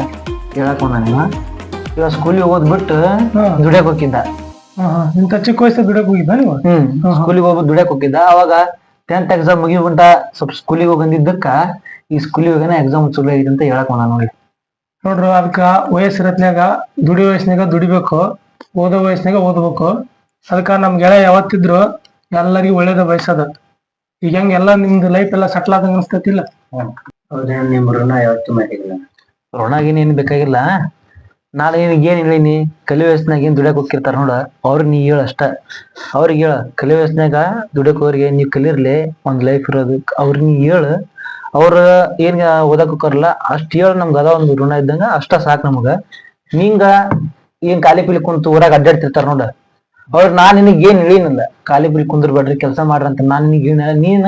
ಹೇಳಕ್ ಬಂದ. ಇವಾಗ ಸ್ಕೂಲಿಗೆ ಹೋದ್ ಬಿಟ್ಟು ದುಡಿಯಕ್ ಹೋಗಿದ್ದ. ಇಂತ ಚಿಕ್ಕ ವಯಸ್ಸು ದುಡಿಯಕ್ ಹೋಗಿದ್ದ ನೀವು? ಸ್ಕೂಲಿಗೆ ಹೋಗ್ಬಿಟ್ಟು ದುಡಿಯಕ್ ಹೋಗಿದ್ದ. ಅವಾಗ 10th ಎಕ್ಸಾಮ್ ಮುಗಿಬಿಂಟ ಸ್ವಲ್ಪ ಸ್ಕೂಲಿಗೆ ಹೋಗಂದಿದ್ದಕ್ಕ ಈ ಸ್ಕೂಲಿಗೆ ಹೋಗೋಣ ಎಕ್ಸಾಮ್ ಚಲೋ ಆಗಿದೆ ಅಂತ ಹೇಳಕ್ ಬಂದ ನೋಡಿ. ನೋಡ್ರಿ, ಅದಕ್ಕ ವಯಸ್ಸಿರತ್ನಾಗ ದುಡಿ ವಯಸ್ಸಿನಾಗ ದುಡಿಬೇಕು, ಓದೋ ವಯಸ್ಸಿನಾಗ ಓದ್ಬೇಕು. ಅದಕ್ಕ ನಮ್ ಗೆಳೆಯ ಯಾವತ್ತಿದ್ರು ಎಲ್ಲರಿಗೂ ಒಳ್ಳೇದ ಬಯಸದ. ಈಗ ಹೆಂಗ್ ಎಲ್ಲಾ ನಿಮ್ದು ಲೈಫ್ ಎಲ್ಲ ಸೆಟ್ಲ್ ಆದಂಗ ಅನ್ಸ್ತತಿಲ್ಲ? ಹೌದಾ, ನಿಮ್ ಋಣ ಯಾವತ್ತು ಮಾಡಿಲ್ಲ. ಋಣ ಏನ್ ಬೇಕಾಗಿಲ್ಲ. ನಾಳೆ ನಿನಗೆ ಏನ್ ಹೇಳೀನಿ, ಕಲಿ ವಯಸ್ಸಿನಾಗ ಏನ್ ದುಡಿಯಕ್ ಹೋಗಿರ್ತಾರ ನೋಡ, ಅವ್ರಿಗೆ ನೀ ಹೇಳ ಅಷ್ಟ. ಅವ್ರಿಗೆ ಹೇಳ, ಕಲಿ ವಯಸ್ಸಿನಾಗ ದುಡಿಯಕ್ ಹೋಗ್ರಿಗೆ ನೀವ್ ಕಲಿರ್ಲಿ ಒಂದ್ ಲೈಫ್ ಇರೋದು. ಅವ್ರಿಗೆ ನೀ ಹೇಳ, ಅವ್ರ ಏನ್ ಓದಕ್ ಹೋಗ್ತಾರಲ್ಲ ಅಷ್ಟ್ ಹೇಳ. ನಮ್ಗ ಅದ ಒಂದು ಋಣ ಇದ್ದಂಗ ಅಷ್ಟ ಸಾಕ್ ನಮಗ. ನಿಂಗ ಏನ್ ಖಾಲಿ ಪಿಲಿ ಕುಂತು ಊರಾಗ ಅಡ್ಡಾಡ್ತಿರ್ತಾರ ನೋಡ, ಅವ್ರ ನಾನ್ ನಿನಗ್ ಏನ್ ಹೇಳಿನಲ್ಲ, ಖಾಲಿ ಪಿಲಿ ಕುಂದ್ರಬೇಡ್ರಿ ಕೆಲಸ ಮಾಡ್ರಿ ಅಂತ ನಾನ್ ನಿನಗ್ ಹೇಳ. ನೀನ್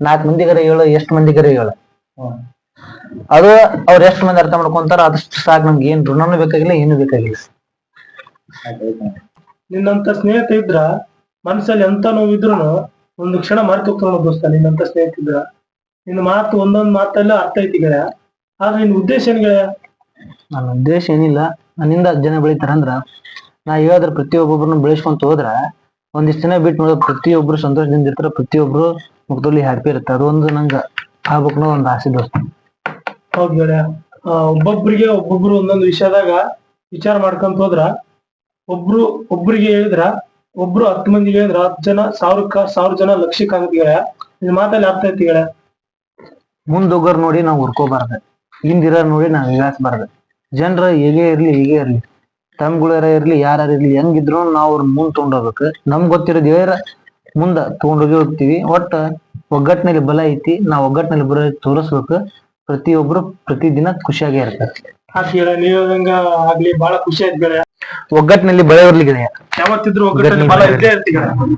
4 ಮಂದಿಗರ ಹೇಳು, ಎಷ್ಟ್ ಮಂದಿಗರ ಹೇಳ. ಅದು ಅವ್ರ ಎಷ್ಟ್ ಮಂದಿ ಅರ್ಥ ಮಾಡ್ಕೊಂತಾರ ಅದಷ್ಟು ಸಾಕ್. ನಮ್ಗೆ ಏನ್ ಋಣನೂ ಬೇಕಾಗಿಲ್ಲ, ಏನು ಬೇಕಾಗಿಲ್ಲ. ನಿನ್ನಂತ ಸ್ನೇಹಿತ ಇದ್ರ ಮನಸ್ಸಲ್ಲಿ ಎಂತ ನೋವಿದ್ರು ಒಂದು ಕ್ಷಣ ಮರೆತು ಹೋಗ್ತಾನ ದೋಸ್ತ. ನಿನ್ನಂತ ಸ್ನೇಹಿತ ಇದ್ರ ನಿನ್ನ ಮಾತು ಒಂದೊಂದ್ ಮಾತಲ್ಲ ಅರ್ಥ ಐತಿ ಗೆಳೆಯ. ಆದ್ರೆ ನಿನ್ ಉದ್ದೇಶ ಏನ್ ಗೆಳೆಯ? ನನ್ನ ಉದ್ದೇಶ ಏನಿಲ್ಲ. ನನ್ನಿಂದ 10 ಜನ ಬೆಳಿತಾರಂದ್ರ ನಾ ಹೇಳಿದ್ರ ಪ್ರತಿಯೊಬ್ಬೊಬ್ರನ್ನ ಬೆಳೆಸ್ಕೊಂತ ಹೋದ್ರ ಒಂದಿಷ್ಟು ದಿನ ಬಿಟ್ಟು ನೋಡ ಪ್ರತಿಯೊಬ್ರು ಸಂತೋಷದಿಂದ ಇರ್ತಾರ, ಪ್ರತಿಯೊಬ್ರು ಮುಖದಲ್ಲಿ ಹ್ಯಾಪಿ ಇರ್ತಾರ. ಅದೊಂದು ನಂಗ ಆಗ್ಬೇಕನ್ನೋ ಒಂದು ಆಸೆ ದೋಸ್ತ. ಹೌದ್ ಗೆಳೆಯ. ಒಬ್ಬೊಬ್ರು ಒಂದೊಂದು ವಿಷಯದಾಗ ವಿಚಾರ ಮಾಡ್ಕೊಂತ ಹೋದ್ರ ಒಬ್ರಿಗೆ ಹೇಳಿದ್ರ ಒಬ್ರು 10 ಮಂದಿಗೆ ಹೇಳಿದ್ರ 10 ಜನ 1000 ಜನ ಲಕ್ಷಕ್ಕೆ ಆಗುತ್ತೆ ಗೆಳೆಯ. ನಿನ್ ಮಾತಲ್ಲಿ ಅರ್ಥ ಐತಿ ಗೆಳೆಯ. ಮುಂದೋಗೋರ್ ನೋಡಿ ನಾವ್ ಹುರ್ಕೋಬಾರ್ದ, ಹಿಂದಿರೋ ನೋಡಿ ನಾವ್ ವಿಗಾಸ್ಬಾರ್ದ. ಜನರ ಹೇಗೆ ಇರ್ಲಿ ತಮ್ಗಳಾರ ಇರ್ಲಿ ಯಾರು ಇರ್ಲಿ ಹೆಂಗಿದ್ರು ನಾವ್ ಅವ್ರ ಮುಂದ್ ತಗೊಂಡೋಗ್ಬೇಕು. ನಮ್ಗ್ ಗೊತ್ತಿರೋದು ಹೇಳ್ಯಾರ ಮುಂದ ತಗೊಂಡೋಗಿ ಹೋಗ್ತಿವಿ. ಒಟ್ಟ ಒಗ್ಗಟ್ಟಿನಲ್ಲಿ ಬಲ ಐತಿ. ನಾವ್ ಒಗ್ಗಟ್ಟಿನಲ್ಲಿ ಬರ ತೋರಿಸ್ಬೇಕು. ಪ್ರತಿಯೊಬ್ರು ಪ್ರತಿದಿನ ಖುಷಿಯಾಗೇ ಇರ್ತಾರೆ. ನೀವಂಗ ಆಗ್ಲಿ ಬಹಳ ಖುಷಿ ಆಯ್ತು ಗೆಳೆಯ. ಒಗ್ಗಟ್ಟಿನಲ್ಲಿ ಬಳೆ ಇರ್ಲಿ ಗೆಳೆಯ. ಯಾವತ್ತಿದ್ರು ಒಗ್ಗಟ್ಟಲ್ಲಿ ಬಲ ಇದ್ದೇ ಇರ್ತಿ ಗೆಳೆಯ.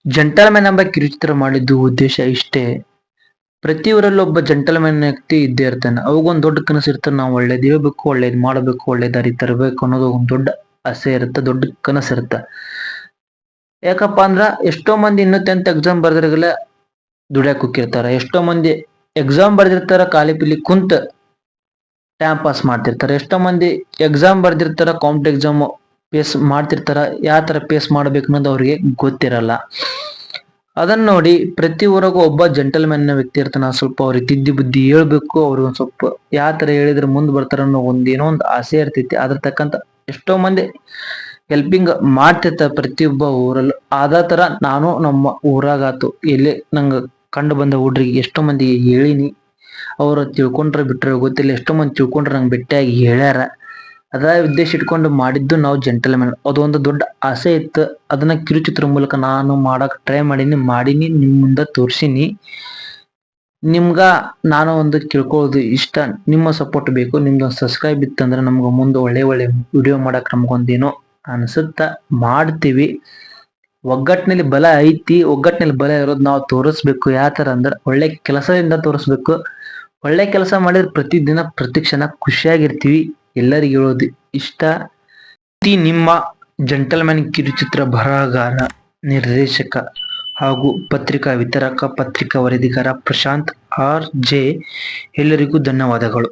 ಜಂಟಲ್ಮ್ಯಾನ್ ಎಂಬ ಕಿರುಚಿತ್ರ ಮಾಡಿದ್ದು ಉದ್ದೇಶ ಇಷ್ಟೇ. ಪ್ರತಿಯವರಲ್ಲಿ ಒಬ್ಬ ಜಂಟಲ್ಮ್ಯಾನ್ ವ್ಯಕ್ತಿ ಇದ್ದೇ ಇರ್ತಾನೆ. ಅವಾಗೊಂದ್ ದೊಡ್ಡ ಕನಸು ಇರ್ತಾನೆ. ನಾವು ಒಳ್ಳೇದ್ ಹೇಳ್ಬೇಕು, ಒಳ್ಳೇದ್ ಮಾಡಬೇಕು, ಒಳ್ಳೆ ದಾರಿ ತರಬೇಕು ಅನ್ನೋದು ಒಂದ್ ದೊಡ್ಡ ಆಸೆ ಇರುತ್ತೆ, ದೊಡ್ಡ ಕನಸು ಇರುತ್ತೆ. ಯಾಕಪ್ಪ ಅಂದ್ರ ಎಷ್ಟೋ ಮಂದಿ ಇನ್ನೂ 10th ಎಕ್ಸಾಮ್ ಬರ್ದ್ರಾಗಲ್ಲ ದುಡಿಯಾಕ ಹೋಗಿರ್ತಾರ. ಎಷ್ಟೋ ಮಂದಿ ಎಕ್ಸಾಮ್ ಬರ್ದಿರ್ತಾರ, ಖಾಲಿ ಪಿಲಿ ಕುಂತ ಟೈಮ್ ಪಾಸ್ ಮಾಡ್ತಿರ್ತಾರ. ಎಷ್ಟೋ ಮಂದಿ ಎಕ್ಸಾಮ್ ಬರ್ದಿರ್ತಾರ, ಕಾಂಪಿಟೇಟಿವ್ ಎಕ್ಸಾಮ್ ಫೇಸ್ ಮಾಡ್ತಿರ್ತಾರ. ಯಾವ ತರ ಫೇಸ್ ಮಾಡ್ಬೇಕು ಅನ್ನೋದು ಅವ್ರಿಗೆ ಗೊತ್ತಿರಲ್ಲ. ಅದನ್ನ ನೋಡಿ ಪ್ರತಿ ಊರಾಗೂ ಒಬ್ಬ ಜೆಂಟಲ್ಮ್ಯಾನ್ ವ್ಯಕ್ತಿ ಇರ್ತಾನ. ಸ್ವಲ್ಪ ಅವ್ರಿಗೆ ತಿದ್ದಿ ಬುದ್ಧಿ ಹೇಳ್ಬೇಕು. ಅವ್ರು ಒಂದ್ ಸ್ವಲ್ಪ ಯಾವ ತರ ಹೇಳಿದ್ರೆ ಮುಂದ್ ಬರ್ತಾರ ಅನ್ನೋ ಏನೋ ಒಂದು ಆಸೆ ಇರ್ತೈತಿ. ಅದ್ರ ತಕ್ಕಂತ ಎಷ್ಟೋ ಮಂದಿ ಹೆಲ್ಪಿಂಗ್ ಮಾಡ್ತಿರ್ತಾರ ಪ್ರತಿಯೊಬ್ಬ ಊರಲ್ಲೂ. ಅದ ತರ ನಾನು ನಮ್ಮ ಊರಾಗಾತು ಎಲ್ಲೇ ನಂಗ ಕಂಡು ಬಂದ ಹುಡ್ರಿಗೆ ಎಷ್ಟೋ ಮಂದಿಗೆ ಹೇಳಿನಿ. ಅವ್ರು ತಿಳ್ಕೊಂಡ್ರೆ ಬಿಟ್ರೆ ಗೊತ್ತಿಲ್ಲ, ಎಷ್ಟೋ ಮಂದಿ ತಿಳ್ಕೊಂಡ್ರೆ ನಂಗೆ ಭೇಟಿಯಾಗಿ ಹೇಳ್ಯಾರ. ಅದ ಉದ್ದೇಶ ಇಟ್ಕೊಂಡು ಮಾಡಿದ್ದು ನಾವು ಜೆಂಟಲ್ಮ್ಯಾನ್. ಅದೊಂದು ದೊಡ್ಡ ಆಸೆ ಇತ್ತು. ಅದನ್ನ ಕಿರುಚಿತ್ರ ಮೂಲಕ ನಾನು ಮಾಡಕ್ ಟ್ರೈ ಮಾಡೀನಿ ನಿಮ್ ಮುಂದೆ ತೋರ್ಸಿನಿ. ನಿಮ್ಗ ನಾನು ಒಂದು ಕೇಳ್ಕೊಳ್ಳೋದು ಇಷ್ಟ, ನಿಮ್ಮ ಸಪೋರ್ಟ್ ಬೇಕು. ನಿಮ್ದೊಂದು ಸಬ್ಸ್ಕ್ರೈಬ್ ಇತ್ತಂದ್ರೆ ನಮ್ಗೆ ಮುಂದೆ ಒಳ್ಳೆ ವಿಡಿಯೋ ಮಾಡಕ್ ನಮ್ಗೊಂದೇನೋ ಅನ್ಸುತ್ತ ಮಾಡ್ತೀವಿ. ಒಗ್ಗಟ್ಟಿನಲ್ಲಿ ಬಲ ಐತಿ. ಒಗ್ಗಟ್ಟಿನಲ್ಲಿ ಬಲ ಇರೋದು ನಾವು ತೋರಿಸ್ಬೇಕು. ಯಾವ ತರ ಅಂದ್ರೆ ಒಳ್ಳೆ ಕೆಲಸದಿಂದ ತೋರಿಸ್ಬೇಕು. ಒಳ್ಳೆ ಕೆಲಸ ಮಾಡಿದ್ರೆ ಪ್ರತಿದಿನ ಪ್ರತಿ ಕ್ಷಣ ಖುಷಿಯಾಗಿರ್ತೀವಿ. ಎಲ್ಲರಿಗೂ ಹೇಳೋದು ಇಷ್ಟ. ನಿಮ್ಮ ಜೆಂಟಲ್ಮ್ಯಾನ್ ಕಿರುಚಿತ್ರ ಬರಹಗಾರ, ನಿರ್ದೇಶಕ ಹಾಗೂ ಪತ್ರಿಕಾ ವಿತರಕ, ಪತ್ರಿಕಾ ವರದಿಗಾರ ಪ್ರಶಾಂತ್ RJ. ಎಲ್ಲರಿಗೂ ಧನ್ಯವಾದಗಳು.